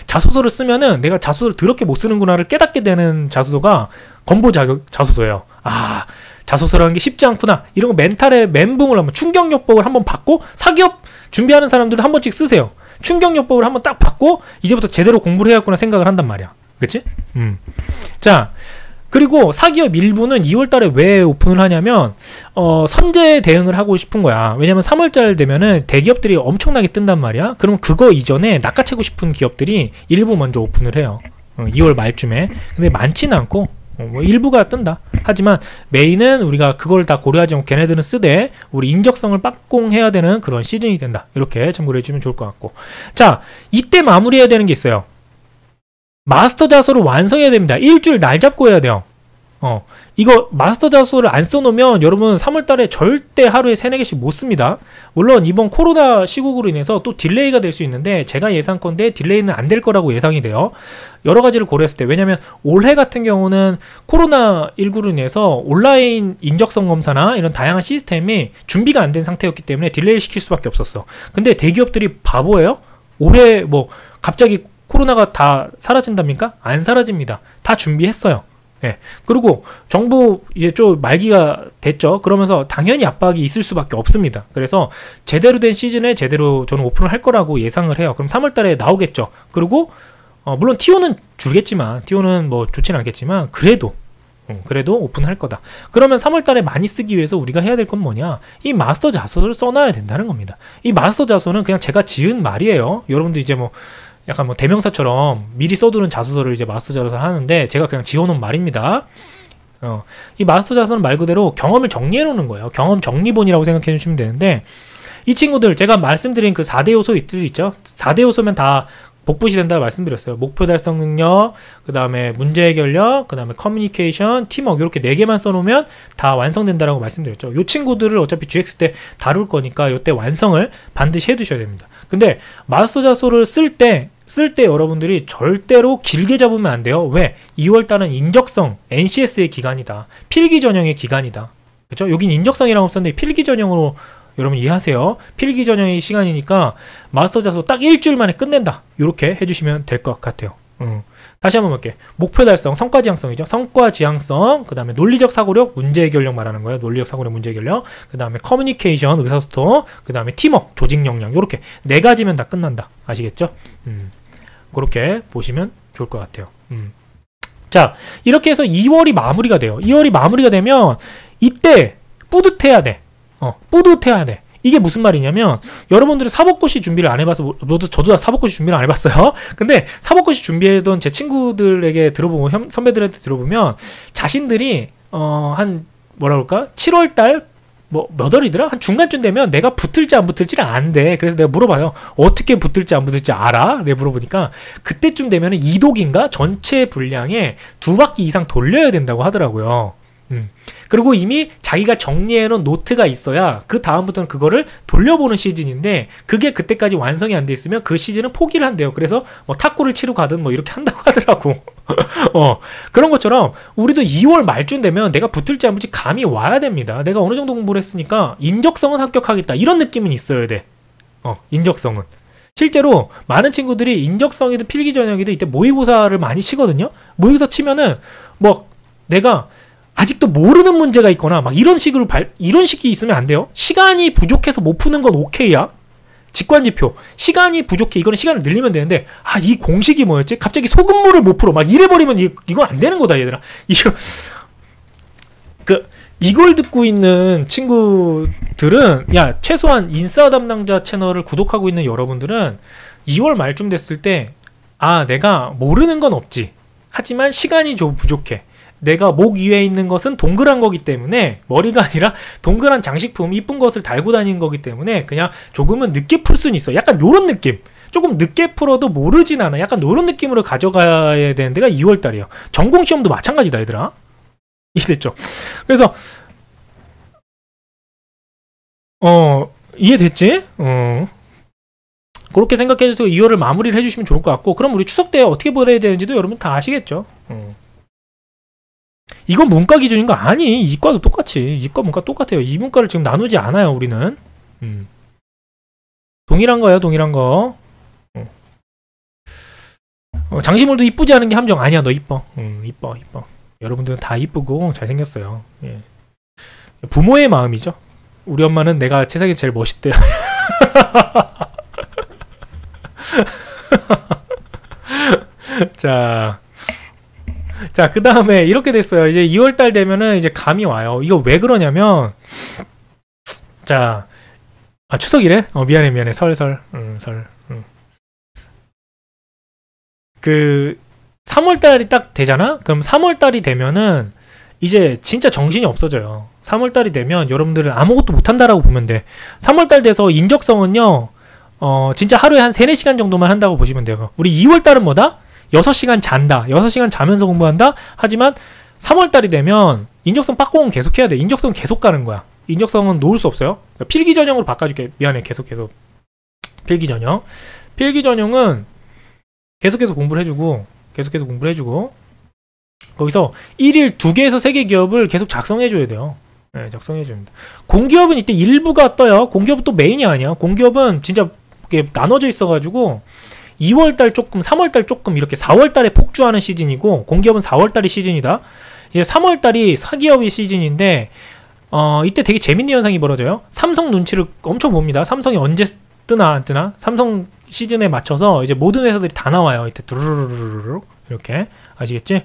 자소서를 쓰면은 내가 자소서를 더럽게 못 쓰는구나를 깨닫게 되는 자소서가 건보 자소서예요. 아, 자소서라는 게 쉽지 않구나. 이런 거 멘탈의 멘붕을 한번, 충격요법을 한번 받고, 사기업 준비하는 사람들도 한 번씩 쓰세요. 충격요법을 한번 딱 받고 이제부터 제대로 공부를 해야겠구나 생각을 한단 말이야. 그치? 자, 그리고 사기업 일부는 2월달에 왜 오픈을 하냐면 선제 대응을 하고 싶은 거야. 왜냐면 3월달 되면은 대기업들이 엄청나게 뜬단 말이야. 그럼 그거 이전에 낚아채고 싶은 기업들이 일부 먼저 오픈을 해요. 2월 말쯤에. 근데 많지는 않고 뭐 일부가 뜬다. 하지만 메인은 우리가 그걸 다 고려하지 않고 걔네들은 쓰되 우리 인적성을 빡공해야 되는 그런 시즌이 된다. 이렇게 참고를 해주면 좋을 것 같고. 자, 이때 마무리해야 되는 게 있어요. 마스터 자소를 완성해야 됩니다. 일주일 날 잡고 해야 돼요. 이거 마스터 자소를 안 써놓으면 여러분 3월달에 절대 하루에 3-4개씩 못 씁니다. 물론 이번 코로나 시국으로 인해서 또 딜레이가 될 수 있는데 제가 예상컨대 딜레이는 안 될 거라고 예상이 돼요. 여러 가지를 고려했을 때. 왜냐면 올해 같은 경우는 코로나19로 인해서 온라인 인적성 검사나 이런 다양한 시스템이 준비가 안 된 상태였기 때문에 딜레이를 시킬 수밖에 없었어. 근데 대기업들이 바보예요? 올해 뭐 갑자기 코로나가 다 사라진답니까? 안 사라집니다. 다 준비했어요. 예. 그리고 정부 이제 좀 말기가 됐죠. 그러면서 당연히 압박이 있을 수밖에 없습니다. 그래서 제대로 된 시즌에 제대로 저는 오픈을 할 거라고 예상을 해요. 그럼 3월달에 나오겠죠. 그리고 물론 TO는 줄겠지만 TO는 뭐 좋지는 않겠지만 그래도 오픈할 거다. 그러면 3월달에 많이 쓰기 위해서 우리가 해야 될 건 뭐냐? 이 마스터 자소를 써놔야 된다는 겁니다. 이 마스터 자소는 그냥 제가 지은 말이에요. 여러분들 이제 뭐 약간 뭐 대명사처럼 미리 써두는 자소서를 이제 마스터 자소서를 하는데 제가 그냥 지어놓은 말입니다. 이 마스터 자소는 말 그대로 경험을 정리해 놓는 거예요. 경험 정리본이라고 생각해 주시면 되는데 이 친구들 제가 말씀드린 그 4대 요소들 있죠. 4대 요소면 다 복붙이 된다고 말씀드렸어요. 목표 달성 능력, 그 다음에 문제 해결력, 그 다음에 커뮤니케이션, 팀워크 이렇게 4개만 써놓으면 다 완성된다라고 말씀드렸죠. 이 친구들을 어차피 GX 때 다룰 거니까 이때 완성을 반드시 해두셔야 됩니다. 근데 마스터 자소를 쓸 때 여러분들이 절대로 길게 잡으면 안 돼요. 왜? 2월달은 인적성, NCS의 기간이다. 필기 전형의 기간이다. 그렇죠? 여긴 인적성이라고 썼는데 필기 전형으로 여러분 이해하세요. 필기 전형의 시간이니까 마스터 자소 딱 일주일 만에 끝낸다. 이렇게 해주시면 될 것 같아요. 다시 한번 볼게요. 목표 달성, 성과 지향성이죠. 성과 지향성, 그 다음에 논리적 사고력, 문제 해결력 말하는 거예요. 논리적 사고력, 문제 해결력, 그 다음에 커뮤니케이션, 의사소통, 그 다음에 팀워크, 조직 역량. 이렇게 4가지면 다 끝난다. 아시겠죠? 그렇게 보시면 좋을 것 같아요. 자, 이렇게 해서 2월이 마무리가 돼요. 2월이 마무리가 되면 이때 뿌듯해야 돼. 뿌듯해야 돼. 이게 무슨 말이냐면 여러분들이 사법고시 준비를 안 해봐서 저도 다 사법고시 준비를 안 해봤어요. 근데 사법고시 준비하던 제 친구들에게 들어보면 선배들한테 들어보면 자신들이 한 뭐라 그럴까 7월달 뭐 몇 월이더라? 한 중간쯤 되면 내가 붙을지 안 붙을지를 안돼. 그래서 내가 물어봐요. 어떻게 붙을지 안 붙을지 알아? 내가 물어보니까 그때쯤 되면 이독인가 전체 분량에 2바퀴 이상 돌려야 된다고 하더라고요. 그리고 이미 자기가 정리해놓은 노트가 있어야 그 다음부터는 그거를 돌려보는 시즌인데 그게 그때까지 완성이 안 돼 있으면 그 시즌은 포기를 한대요. 그래서 뭐 탁구를 치러 가든 뭐 이렇게 한다고 하더라고. 그런 것처럼 우리도 2월 말쯤 되면 내가 붙을지 안 붙을지 감이 와야 됩니다. 내가 어느 정도 공부를 했으니까 인적성은 합격하겠다 이런 느낌은 있어야 돼. 인적성은 실제로 많은 친구들이 인적성이든 필기 전형이든 이때 모의고사를 많이 치거든요. 모의고사 치면은 뭐 내가 아직도 모르는 문제가 있거나 막 이런 식으로 이런 식이 있으면 안 돼요. 시간이 부족해서 못 푸는 건 오케이야. 직관지표 시간이 부족해. 이거는 시간을 늘리면 되는데 이 공식이 뭐였지? 갑자기 소금물을 못 풀어. 막 이래버리면 이건 안 되는 거다 얘들아. 이걸 듣고 있는 친구들은 최소한 인싸 담당자 채널을 구독하고 있는 여러분들은 2월 말쯤 됐을 때 내가 모르는 건 없지. 하지만 시간이 좀 부족해. 내가 목 위에 있는 것은 동그란 거기 때문에 머리가 아니라 동그란 장식품 이쁜 것을 달고 다니는 거기 때문에 그냥 조금은 늦게 풀 수는 있어. 약간 요런 느낌. 조금 늦게 풀어도 모르진 않아. 약간 요런 느낌으로 가져가야 되는 데가 2월달이에요. 전공시험도 마찬가지다 얘들아. 이해됐죠? 그래서 이해됐지? 그렇게 생각해서 2월을 마무리를 해주시면 좋을 것 같고 그럼 우리 추석 때 어떻게 보내야 되는지도 여러분 다 아시겠죠? 이거 문과 기준인 거 아니. 이과도 똑같이. 이과 문과 똑같아요. 이 문과를 지금 나누지 않아요. 우리는. 동일한 거예요. 동일한 거. 장시물도 이쁘지 않은 게 함정. 아니야. 너 이뻐. 이뻐. 여러분들은 다 이쁘고 잘생겼어요. 예. 부모의 마음이죠. 우리 엄마는 내가 세상에 제일 멋있대요. 자, 그 다음에 이렇게 됐어요. 이제 2월달 되면은 이제 감이 와요. 이거 왜 그러냐면, 자, 추석이래? 미안해. 설. 그, 3월달이 딱 되잖아? 그럼 3월달이 되면은, 이제 진짜 정신이 없어져요. 3월달이 되면 여러분들은 아무것도 못한다라고 보면 돼. 3월달 돼서 인적성은요, 진짜 하루에 한 3, 4시간 정도만 한다고 보시면 돼요. 우리 2월달은 뭐다? 6시간 잔다. 6시간 자면서 공부한다? 하지만 3월달이 되면 인적성 빡공은 계속 해야 돼. 인적성은 계속 가는 거야. 인적성은 놓을 수 없어요. 그러니까 필기전형으로 바꿔줄게. 미안해. 계속. 필기전형. 필기전형은 계속해서 공부를 해주고, 거기서 1일 2개에서 3개 기업을 계속 작성해줘야 돼요. 네, 작성해줘야 됩니다. 공기업은 이때 일부가 떠요. 공기업은 또 메인이 아니야. 공기업은 진짜 이렇게 나눠져 있어가지고 2월달 조금, 3월달 조금 이렇게 4월달에 폭주하는 시즌이고, 공기업은 4월달이 시즌이다. 이제 3월달이 사기업이 시즌인데, 이때 되게 재밌는 현상이 벌어져요. 삼성 눈치를 엄청 봅니다. 삼성이 언제 뜨나 안 뜨나? 삼성 시즌에 맞춰서 이제 모든 회사들이 다 나와요. 이때 두루루루루루 이렇게. 아시겠지?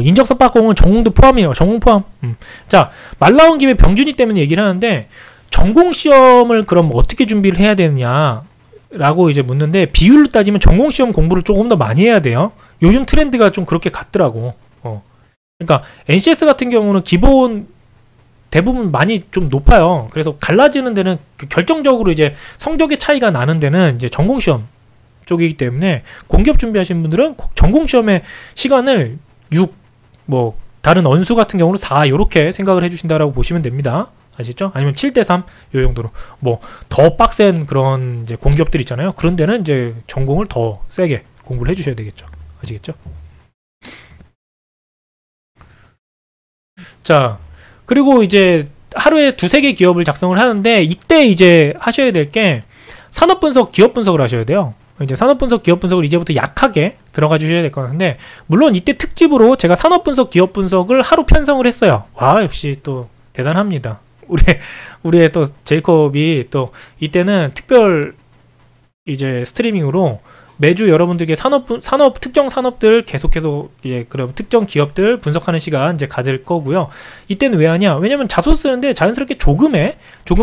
인적성 빡공은 전공도 포함이에요. 전공 포함. 자, 말 나온 김에 병준이 때문에 얘기를 하는데, 전공 시험을 그럼 어떻게 준비를 해야 되느냐 라고 이제 묻는데, 비율로 따지면 전공 시험 공부를 조금 더 많이 해야 돼요. 요즘 트렌드가 좀 그렇게 같더라고. 그러니까 NCS 같은 경우는 기본 대부분 많이 좀 높아요. 그래서 갈라지는 데는 결정적으로 이제 성적의 차이가 나는 데는 이제 전공 시험 쪽이기 때문에, 공기업 준비하시는 분들은 전공 시험의 시간을 6, 뭐 다른 언수 같은 경우는 4 이렇게 생각을 해주신다라고 보시면 됩니다. 아시죠? 아니면 7대3 요 정도로. 뭐 더 빡센 그런 이제 공기업들 있잖아요. 그런 데는 이제 전공을 더 세게 공부를 해주셔야 되겠죠. 아시겠죠? 자, 그리고 이제 하루에 2-3개 기업을 작성을 하는데, 이때 이제 하셔야 될 게 산업분석, 기업분석을 하셔야 돼요. 이제 산업분석, 기업분석을 이제부터 약하게 들어가 주셔야 될 것 같은데, 물론 이때 특집으로 제가 산업분석, 기업분석을 하루 편성을 했어요. 와, 역시 또 대단합니다. 우리의 또 제이콥이 또 이때는 특별 이제 스트리밍으로 매주 여러분들께 특정 산업들 계속해서 그럼 특정 기업들 분석하는 시간 이제 가질 거고요. 이때는 왜 하냐? 왜냐면 자소 쓰는데 자연스럽게 조금의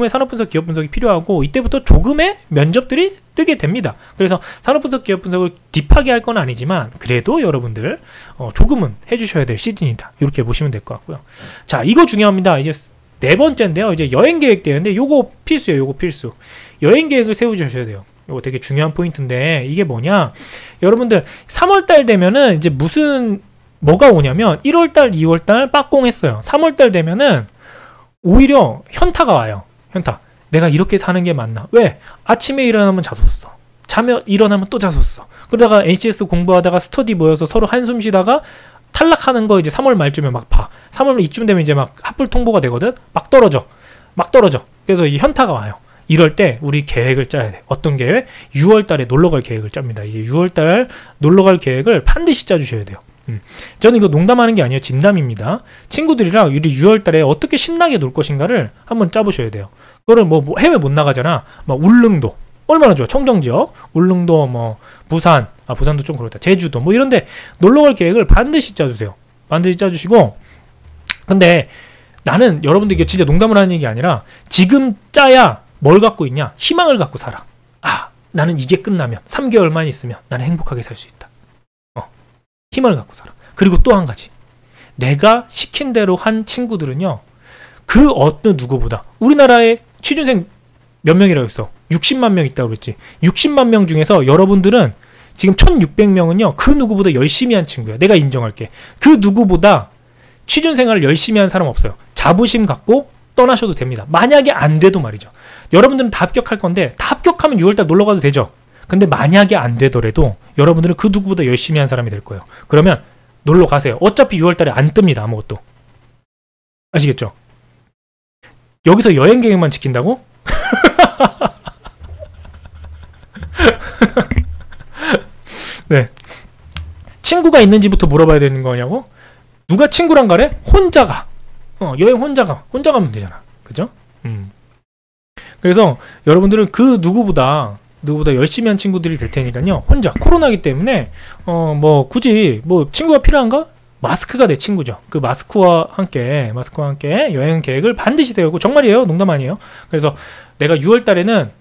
산업분석, 기업분석이 필요하고, 이때부터 조금의 면접들이 뜨게 됩니다. 그래서 산업분석, 기업분석을 딥하게 할 건 아니지만, 그래도 여러분들 조금은 해주셔야 될 시즌이다. 이렇게 보시면 될 것 같고요. 자, 이거 중요합니다. 이제 4번째인데요. 이제 여행 계획 되는데, 요거 필수예요. 요거 필수. 여행 계획을 세워주셔야 돼요. 이거 되게 중요한 포인트인데, 이게 뭐냐, 여러분들 3월달 되면은 이제 뭐가 오냐면 1월달 2월달 빡공했어요. 3월달 되면은 오히려 현타가 와요. 현타. 내가 이렇게 사는 게 맞나? 왜? 아침에 일어나면 자소 써, 자며 일어나면 또 자소 써, 그러다가 NCS 공부하다가 스터디 모여서 서로 한숨 쉬다가 탈락하는 거 이제 3월 말쯤에 막 봐. 3월 이쯤 되면 이제 막 합불 통보가 되거든. 막 떨어져. 그래서 이 현타가 와요. 이럴 때 우리 계획을 짜야 돼. 어떤 계획? 6월달에 놀러갈 계획을 짭니다. 이제 6월달 놀러갈 계획을 반드시 짜주셔야 돼요. 저는 이거 농담하는 게 아니에요. 진담입니다. 친구들이랑 우리 6월달에 어떻게 신나게 놀 것인가를 한번 짜보셔야 돼요. 그거를 뭐 해외 못 나가잖아. 막 울릉도 얼마나 좋아. 청정지역 울릉도, 뭐 부산, 부산도 좀 그렇다. 제주도 뭐 이런데 놀러갈 계획을 반드시 짜주세요. 반드시 짜주시고, 근데 나는 여러분들 이게 진짜 농담을 하는 얘기 아니라, 지금 짜야 뭘 갖고 있냐? 희망을 갖고 살아. 나는 이게 끝나면 3개월만 있으면 나는 행복하게 살 수 있다. 희망을 갖고 살아. 그리고 또 한 가지, 내가 시킨 대로 한 친구들은요, 그 어떤 누구보다, 우리나라에 취준생 몇 명이라고 했어? 60만 명 있다고 그랬지. 60만 명 중에서 여러분들은 지금 1600명은요 그 누구보다 열심히 한 친구야. 내가 인정할게. 그 누구보다 취준생활을 열심히 한 사람 없어요. 자부심 갖고 떠나셔도 됩니다. 만약에 안 돼도 말이죠. 여러분들은 다 합격할 건데, 다 합격하면 6월달 놀러가도 되죠. 근데 만약에 안 되더라도 여러분들은 그 누구보다 열심히 한 사람이 될 거예요. 그러면 놀러 가세요. 어차피 6월달에 안 뜹니다. 아무것도. 아시겠죠? 여기서 여행 계획만 지킨다고? 네. 친구가 있는지부터 물어봐야 되는 거냐고? 누가 친구랑 가래? 혼자 가. 여행 혼자 가. 혼자 가면 되잖아. 그죠? 그래서 여러분들은 그 누구보다 열심히 한 친구들이 될 테니까요. 혼자 코로나기 때문에 뭐 굳이 뭐 친구가 필요한가? 마스크가 내 친구죠. 그 마스크와 함께 여행 계획을 반드시 세우고, 정말이에요. 농담 아니에요. 그래서 내가 6월 달에는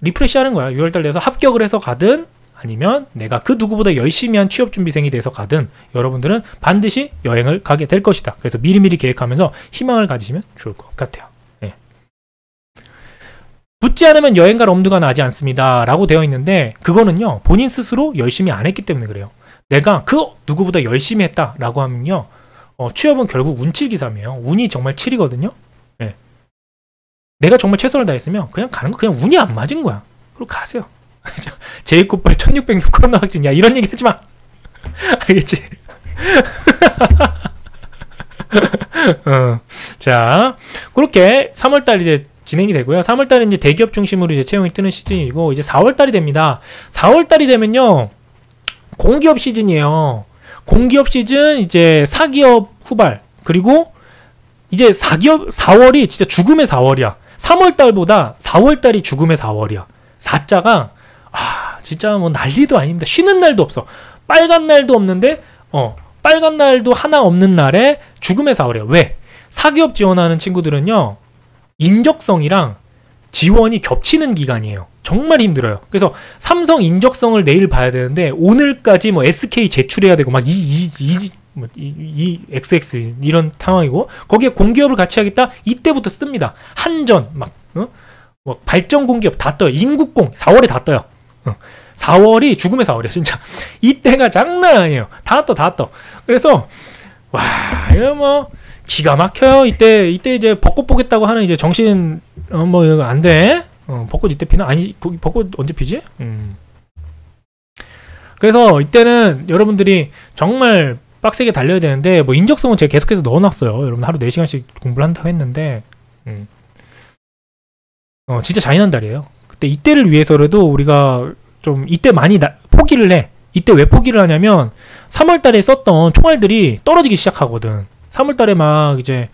리프레시 하는 거야. 6월 달 돼서 합격을 해서 가든 아니면 내가 그 누구보다 열심히 한 취업 준비생이 돼서 가든 여러분들은 반드시 여행을 가게 될 것이다. 그래서 미리미리 계획하면서 희망을 가지시면 좋을 것 같아요. 네. 붙지 않으면 여행 갈 엄두가 나지 않습니다 라고 되어 있는데, 그거는요 본인 스스로 열심히 안 했기 때문에 그래요. 내가 그 누구보다 열심히 했다 라고 하면요 취업은 결국 운칠기삼이에요. 운이 정말 7이거든요. 네. 내가 정말 최선을 다했으면 그냥 가는 거, 그냥 운이 안 맞은 거야. 그리고 가세요. 제2꽃발 1600명 코로나 확진. 야, 이런 얘기 하지 마. 알겠지? 자, 그렇게 3월달 이제 진행이 되고요. 3월달에 이제 대기업 중심으로 이제 채용이 뜨는 시즌이고, 이제 4월달이 됩니다. 4월달이 되면요 공기업 시즌이에요. 공기업 시즌, 이제 사기업 후발, 그리고 이제 4월이 진짜 죽음의 4월이야. 3월달보다 4월달이 죽음의 4월이야. 4자가 진짜 뭐 난리도 아닙니다. 쉬는 날도 없어. 빨간 날도 없는데 빨간 날도 하나 없는 날에 죽음의 4월이에요. 왜? 사기업 지원하는 친구들은요 인적성이랑 지원이 겹치는 기간이에요. 정말 힘들어요. 그래서 삼성 인적성을 내일 봐야 되는데 오늘까지 뭐 SK 제출해야 되고 막 이 XX 이런 상황이고, 거기에 공기업을 같이 하겠다? 이때부터 씁니다. 한전 뭐 발전 공기업 다 떠요. 인국공 4월에 다 떠요. 4월이 죽음의 4월이야 진짜. 이때가 장난 아니에요. 다 떠. 그래서 와 이거 뭐 기가 막혀요. 이때 이제 벚꽃 보겠다고 하는 이제 정신 뭐 이거 안 돼. 벚꽃 이때 피나? 아니 벚꽃 언제 피지? 그래서 이때는 여러분들이 정말 빡세게 달려야 되는데, 뭐 인적성은 제가 계속해서 넣어놨어요. 여러분 하루 4시간씩 공부를 한다고 했는데 진짜 잔인한 달이에요. 그때 이때를 위해서라도 우리가 좀 이때 많이 포기를 해. 이때 왜 포기를 하냐면 3월달에 썼던 총알들이 떨어지기 시작하거든. 3월달에 막 이제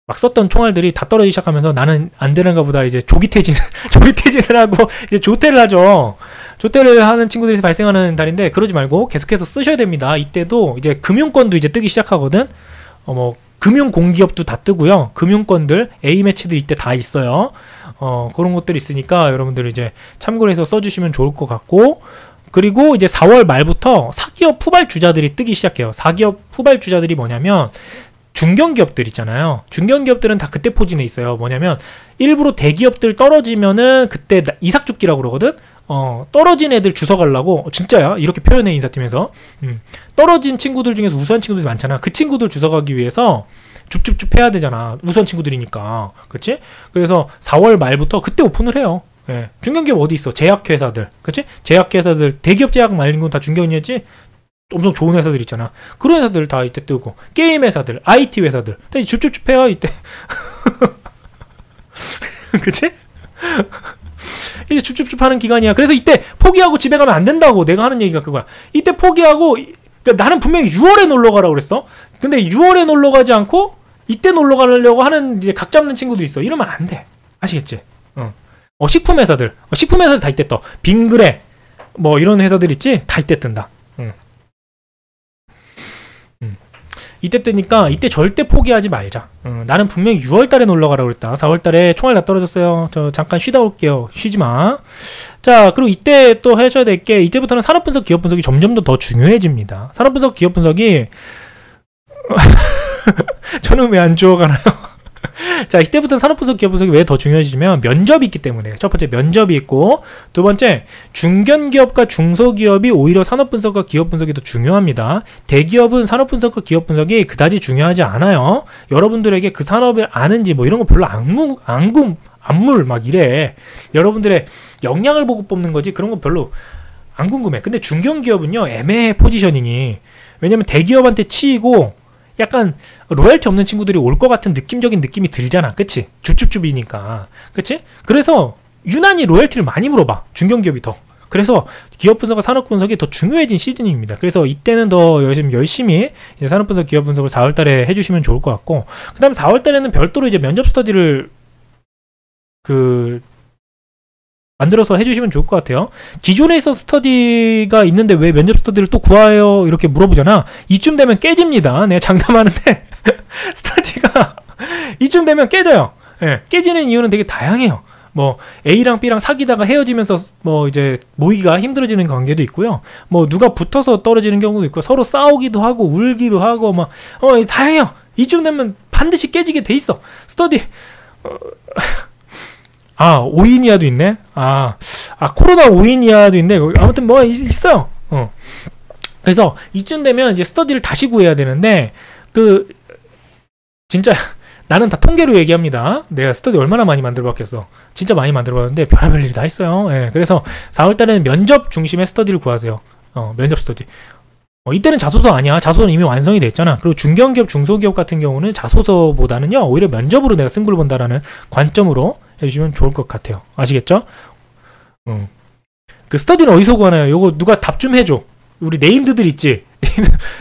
막 썼던 총알들이 다 떨어지기 시작하면서 나는 안 되는가 보다 이제 조기퇴진을 하고 이제 조퇴를 하죠. 조퇴를 하는 친구들이 발생하는 달인데, 그러지 말고 계속해서 쓰셔야 됩니다. 이때도 이제 금융권도 이제 뜨기 시작하거든. 뭐 금융 공기업도 다 뜨고요. 금융권들 A매치도 이때 다 있어요. 그런 것들이 있으니까 여러분들 이제 참고를 해서 써주시면 좋을 것 같고, 그리고 이제 4월 말부터 사기업 후발주자들이 뜨기 시작해요. 사기업 후발주자들이 뭐냐면 중견기업들 있잖아요. 중견기업들은 다 그때 포진해 있어요. 뭐냐면 일부러 대기업들 떨어지면은 그때 이삭죽기라고 그러거든. 떨어진 애들 주워가려고, 진짜야 이렇게 표현해 인사팀에서. 떨어진 친구들 중에서 우수한 친구들이 많잖아. 그 친구들 주워가기 위해서 줍줍줍 해야 되잖아. 우수한 친구들이니까. 그치? 그래서 4월 말부터 그때 오픈을 해요. 예. 중견기업 어디 있어? 제약회사들. 그치? 제약회사들, 대기업 제약 말린 건 다 중견이었지? 엄청 좋은 회사들 있잖아. 그런 회사들 다 이때 뜨고, 게임 회사들, IT 회사들 다 줍줍줍 해요 이때. 그치? 이제 줍줍줍 하는 기간이야. 그래서 이때 포기하고 집에 가면 안 된다고. 내가 하는 얘기가 그거야. 이때 포기하고, 그러니까 나는 분명히 6월에 놀러 가라고 그랬어. 근데 6월에 놀러 가지 않고 이때 놀러 가려고 하는 이제 각 잡는 친구들이 있어. 이러면 안 돼. 아시겠지? 식품 회사들 다 이때 떠. 빙그레 뭐 이런 회사들 있지? 다 이때 뜬다. 이때 뜨니까 이때 절대 포기하지 말자. 나는 분명히 6월달에 놀러가라고 그랬다. 4월달에 총알 다 떨어졌어요. 저 잠깐 쉬다 올게요. 쉬지마. 자, 그리고 이때 또 하셔야 될 게, 이때부터는 산업분석, 기업분석이 점점 더 중요해집니다. 산업분석, 기업분석이 저는 왜 안 주워가나요? 자, 이때부터는 산업분석, 기업분석이 왜 더 중요해지냐면 면접이 있기 때문에. 첫 번째 면접이 있고, 두 번째 중견기업과 중소기업이 오히려 산업분석과 기업분석이 더 중요합니다. 대기업은 산업분석과 기업분석이 그다지 중요하지 않아요. 여러분들에게 그 산업을 아는지 뭐 이런 거 별로 안물 막 이래. 여러분들의 역량을 보고 뽑는 거지 그런 거 별로 안 궁금해. 근데 중견기업은요 애매해 포지셔닝이. 왜냐면 대기업한테 치이고 약간 로열티 없는 친구들이 올 것 같은 느낌적인 느낌이 들잖아. 그치? 줍줍줍이니까. 그치? 그래서 유난히 로열티를 많이 물어봐. 중견기업이 더. 그래서 기업 분석과 산업 분석이 더 중요해진 시즌입니다. 그래서 이때는 더 열심히 이제 산업 분석, 기업 분석을 4월달에 해주시면 좋을 것 같고, 그 다음 4월달에는 별도로 이제 면접 스터디를 만들어서 해주시면 좋을 것 같아요. 기존에 있던 스터디가 있는데 왜 면접 스터디를 또 구하요? 이렇게 물어보잖아. 이쯤 되면 깨집니다. 내가 장담하는데 스터디가 이쯤 되면 깨져요. 예, 깨지는 이유는 되게 다양해요. 뭐 A랑 B랑 사귀다가 헤어지면서 뭐 이제 모이기가 힘들어지는 관계도 있고요. 뭐 누가 붙어서 떨어지는 경우도 있고, 서로 싸우기도 하고 울기도 하고 막 다양해요. 이쯤 되면 반드시 깨지게 돼 있어. 스터디. 오이니아도 있네. 코로나 오이니아도 있네. 아무튼 뭐 있어요. 그래서 이쯤 되면 이제 스터디를 다시 구해야 되는데, 진짜 나는 다 통계로 얘기합니다. 내가 스터디 얼마나 많이 만들어봤겠어. 진짜 많이 만들어봤는데 별의별 일이 다 있어요. 예, 그래서 4월달에는 면접 중심의 스터디를 구하세요. 면접 스터디. 이때는 자소서 아니야. 자소서는 이미 완성이 됐잖아. 그리고 중견기업, 중소기업 같은 경우는 자소서보다는요 오히려 면접으로 내가 승부를 본다라는 관점으로 해주시면 좋을 것 같아요. 아시겠죠? 그 스터디는 어디서 구하나요? 요거 누가 답 좀 해줘. 우리 네임드들 있지?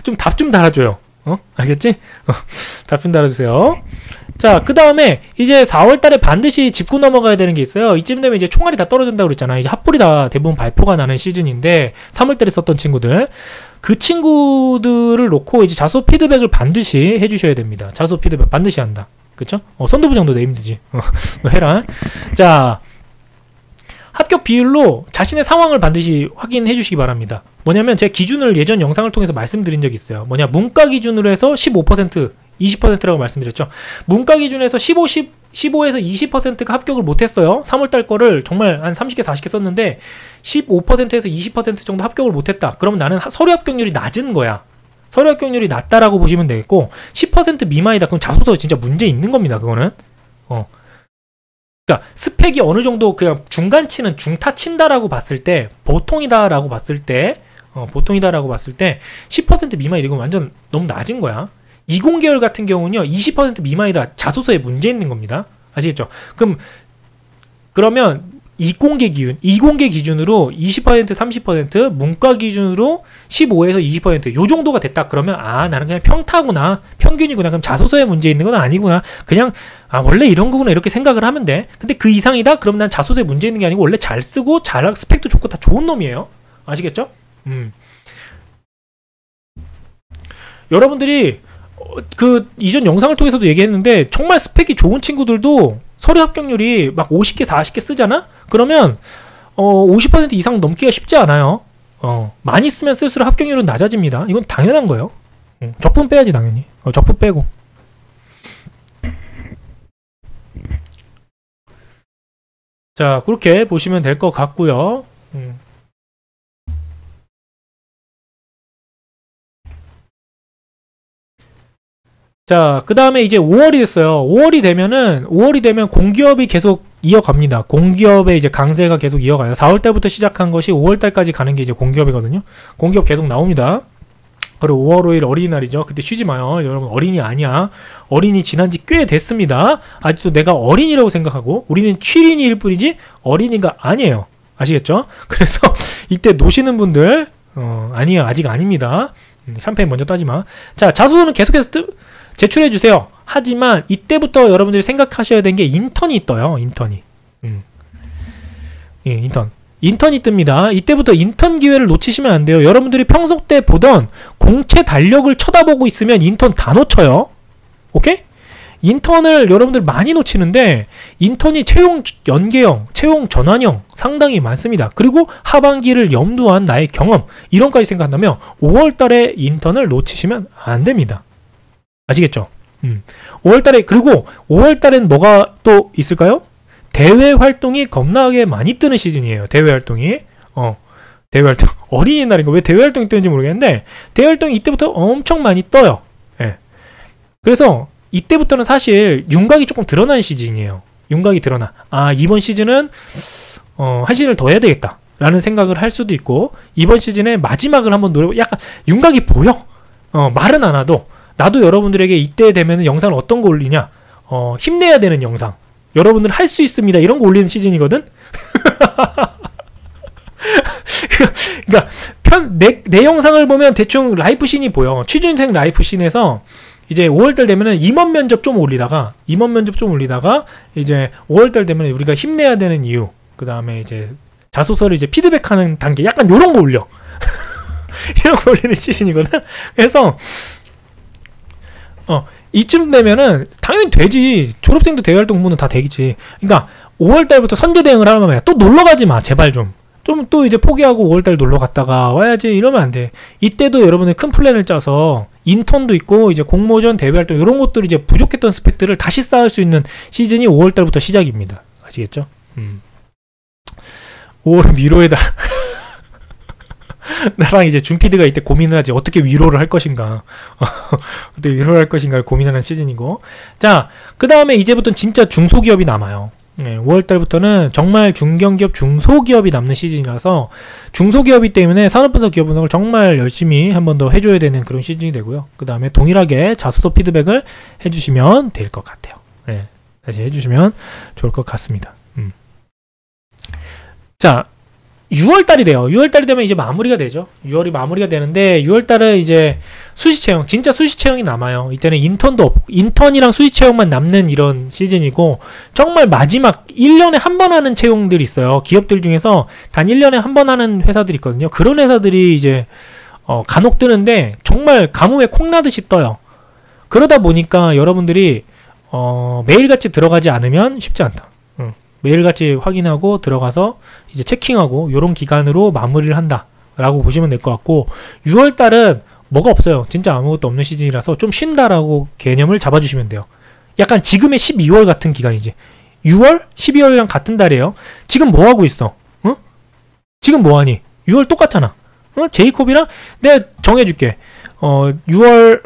좀 답 좀 달아줘요. 알겠지? 답 좀 달아주세요. 자, 그 다음에 이제 4월달에 반드시 짚고 넘어가야 되는 게 있어요. 이쯤 되면 이제 총알이 다 떨어진다고 그랬잖아. 이제 핫불이 다 대부분 발표가 나는 시즌인데, 3월달에 썼던 친구들, 그 친구들을 놓고 이제 자소 피드백을 반드시 해주셔야 됩니다. 자소 피드백 반드시 한다. 그쵸? 선도부장도 네임드지. 너 해라. 자, 합격 비율로 자신의 상황을 반드시 확인해 주시기 바랍니다. 뭐냐면 제 기준을 예전 영상을 통해서 말씀드린 적이 있어요. 문과 기준으로 해서 15%, 20%라고 말씀드렸죠. 문과 기준에서 15에서 20%가 합격을 못했어요. 3월달 거를 정말 한 30개, 40개 썼는데 15%에서 20% 정도 합격을 못했다. 그러면 나는 서류 합격률이 낮은 거야. 서류 합격률이 낮다라고 보시면 되겠고, 10% 미만이다. 그럼 자소서 진짜 문제 있는 겁니다. 그거는. 그러니까 스펙이 어느 정도 그냥 중간치는 중타 친다라고 봤을 때, 보통이다라고 봤을 때, 10% 미만이 되고 완전 너무 낮은 거야. 이공계열 같은 경우는요 20% 미만이다. 자소서에 문제 있는 겁니다. 아시겠죠? 그러면 이공계 기준으로 20%, 30%, 문과 기준으로 15에서 20%, 요 정도가 됐다. 그러면 나는 그냥 평타구나, 평균이구나. 그럼 자소서에 문제 있는 건 아니구나. 그냥 원래 이런 거구나 이렇게 생각을 하면 돼. 근데 그 이상이다? 그럼 난 자소서에 문제 있는 게 아니고 원래 잘 쓰고 스펙도 좋고 다 좋은 놈이에요. 아시겠죠? 여러분들이 이전 영상을 통해서도 얘기했는데, 정말 스펙이 좋은 친구들도 서류 합격률이 막 50개, 40개 쓰잖아? 그러면 50% 이상 넘기가 쉽지 않아요. 많이 쓰면 쓸수록 합격률은 낮아집니다. 이건 당연한 거예요. 적분 빼야지 당연히. 적분 빼고. 자, 그렇게 보시면 될 것 같고요. 자, 그 다음에 이제 5월이 됐어요. 5월이 되면 공기업이 계속 이어갑니다. 공기업의 이제 강세가 계속 이어가요. 4월달부터 시작한 것이 5월달까지 가는 게 이제 공기업이거든요. 공기업 계속 나옵니다. 그리고 5월 5일 어린이날이죠. 그때 쉬지 마요. 여러분, 어린이 아니야. 어린이 지난 지 꽤 됐습니다. 아직도 내가 어린이라고 생각하고, 우리는 취린이일 뿐이지 어린이가 아니에요. 아시겠죠? 그래서 이때 노시는 분들, 아니에요. 아직 아닙니다. 샴페인 먼저 따지 마. 자, 자소서는 계속해서 제출해 주세요. 하지만 이때부터 여러분들이 생각하셔야 되는 게 인턴이 떠요. 인턴이. 예, 인턴이 뜹니다. 이때부터 인턴 기회를 놓치시면 안 돼요. 여러분들이 평소 때 보던 공채 달력을 쳐다보고 있으면 인턴 다 놓쳐요. 오케이? 인턴을 여러분들 많이 놓치는데, 인턴이 채용 연계형, 채용 전환형 상당히 많습니다. 그리고 하반기를 염두한 나의 경험, 이런까지 생각한다면 5월달에 인턴을 놓치시면 안 됩니다. 아시겠죠? 5월달에, 그리고 5월달엔 뭐가 또 있을까요? 대외 활동이 겁나게 많이 뜨는 시즌이에요. 대외 활동이. 대외 활동. 어린이날인가? 왜 대외 활동이 뜨는지 모르겠는데, 대외 활동이 이때부터 엄청 많이 떠요. 예. 그래서 이때부터는 사실 윤곽이 조금 드러나는 시즌이에요. 윤곽이 드러나. 이번 시즌은 한 시즌을 더 해야 되겠다. 라는 생각을 할 수도 있고, 이번 시즌의 마지막을 한번 약간 윤곽이 보여. 말은 안 하도 나도 여러분들에게 이때 되면 영상을 어떤 거 올리냐, 힘내야 되는 영상, 여러분들 할 수 있습니다, 이런 거 올리는 시즌이거든. 그러니까 내 영상을 보면 대충 라이프씬이 보여. 취준생 라이프씬에서 이제 5월달 되면은 임원 면접 좀 올리다가 이제 5월달 되면 우리가 힘내야 되는 이유, 그 다음에 이제 자소서를 이제 피드백하는 단계, 약간 요런 거 올려. 이런 거 올리는 시즌이거든. 그래서 이쯤 되면은 당연히 되지. 졸업생도 대외활동 공부는 다 되겠지. 그러니까 5월달부터 선제 대응을 하면 또 놀러 가지 마, 제발 좀 또 이제 포기하고 5월달 놀러 갔다가 와야지, 이러면 안 돼. 이때도 여러분들 큰 플랜을 짜서 인턴도 있고 이제 공모전, 대외활동 이런 것들, 이제 부족했던 스펙들을 다시 쌓을 수 있는 시즌이 5월달부터 시작입니다. 아시겠죠? 5월 위로의 달. 나랑 이제 준피드가 이때 고민을 하지. 어떻게 위로를 할 것인가. 어떻게 위로를 할 것인가를 고민하는 시즌이고. 자, 그 다음에 이제부터는 진짜 중소기업이 남아요. 5월달부터는 정말 중견기업, 중소기업이 남는 시즌이라서, 중소기업이기 때문에 산업분석, 기업분석을 정말 열심히 한 번 더 해줘야 되는 그런 시즌이 되고요. 그 다음에 동일하게 자소서 피드백을 해주시면 될 것 같아요. 네, 다시 해주시면 좋을 것 같습니다. 자, 6월달이 돼요. 6월달이 되면 이제 마무리가 되죠. 6월이 마무리가 되는데, 6월달은 이제 수시채용, 진짜 수시채용이 남아요. 이때는 인턴도 없고, 인턴이랑 수시채용만 남는 이런 시즌이고, 정말 마지막 1년에 한 번 하는 채용들이 있어요. 기업들 중에서 단 1년에 한 번 하는 회사들이 있거든요. 그런 회사들이 이제 간혹 뜨는데 정말 가뭄에 콩나듯이 떠요. 그러다 보니까 여러분들이 매일같이 들어가지 않으면 쉽지 않다. 매일같이 확인하고 들어가서 이제 체킹하고 요런 기간으로 마무리를 한다 라고 보시면 될 것 같고, 6월달은 뭐가 없어요. 진짜 아무것도 없는 시즌이라서 좀 쉰다라고 개념을 잡아주시면 돼요. 약간 지금의 12월 같은 기간이지. 6월? 12월이랑 같은 달이에요. 지금 뭐하고 있어? 응? 지금 뭐하니? 6월 똑같잖아. 응? 제이콥이랑 내가 정해줄게. 6월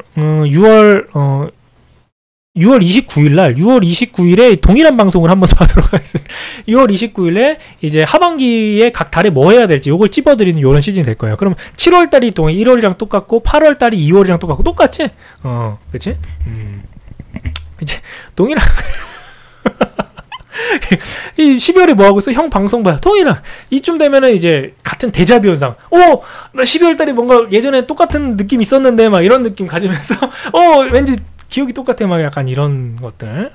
6월 29일에 동일한 방송을 한번 더 하도록 하겠습니다. 6월 29일에 이제 하반기에 각 달에 뭐 해야 될지 요걸 찝어드리는 요런 시즌이 될 거예요. 그럼 7월달이 1월이랑 똑같고 8월달이 2월이랑 똑같고 똑같지? 그치? 이제 동일한 이 12월에 뭐 하고 있어? 형 방송 봐요. 동일한 이쯤 되면은 이제 같은 데자뷰 현상. 나 12월달에 뭔가 예전에 똑같은 느낌 있었는데 막 이런 느낌 가지면서 왠지 기억이 똑같아, 막 약간 이런 것들.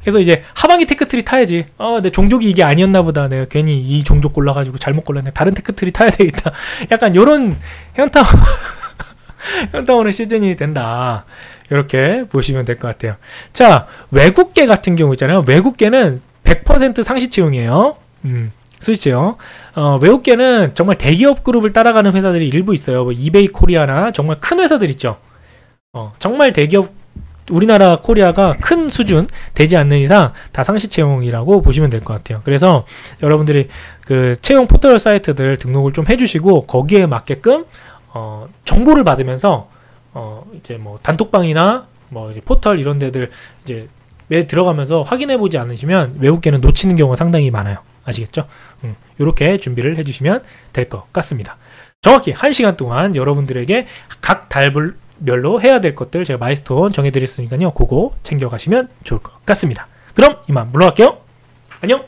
그래서 이제 하반기 테크트리 타야지. 내 종족이 이게 아니었나 보다. 내가 괜히 이 종족 골라가지고 잘못 골랐네. 다른 테크트리 타야 되겠다. 약간 요런 현타 오는 시즌이 된다. 이렇게 보시면 될 것 같아요. 자, 외국계 같은 경우 있잖아요. 외국계는 100% 상시 채용이에요. 수시채용. 외국계는 정말 대기업 그룹을 따라가는 회사들이 일부 있어요. 뭐 이베이 코리아나 정말 큰 회사들 있죠. 정말 대기업, 우리나라 코리아가 큰 수준 되지 않는 이상 다 상시 채용이라고 보시면 될 것 같아요. 그래서 여러분들이 그 채용 포털 사이트들 등록을 좀 해주시고, 거기에 맞게끔 정보를 받으면서 이제 뭐 단톡방이나 뭐 이제 포털 이런 데들 이제 매 들어가면서 확인해 보지 않으시면 외국계는 놓치는 경우가 상당히 많아요. 아시겠죠? 이렇게 준비를 해주시면 될 것 같습니다. 정확히 1시간 동안 여러분들에게 각 달별로 해야 될 것들 제가 마일스톤 정해드렸으니까요. 그거 챙겨가시면 좋을 것 같습니다. 그럼 이만 물러갈게요. 안녕!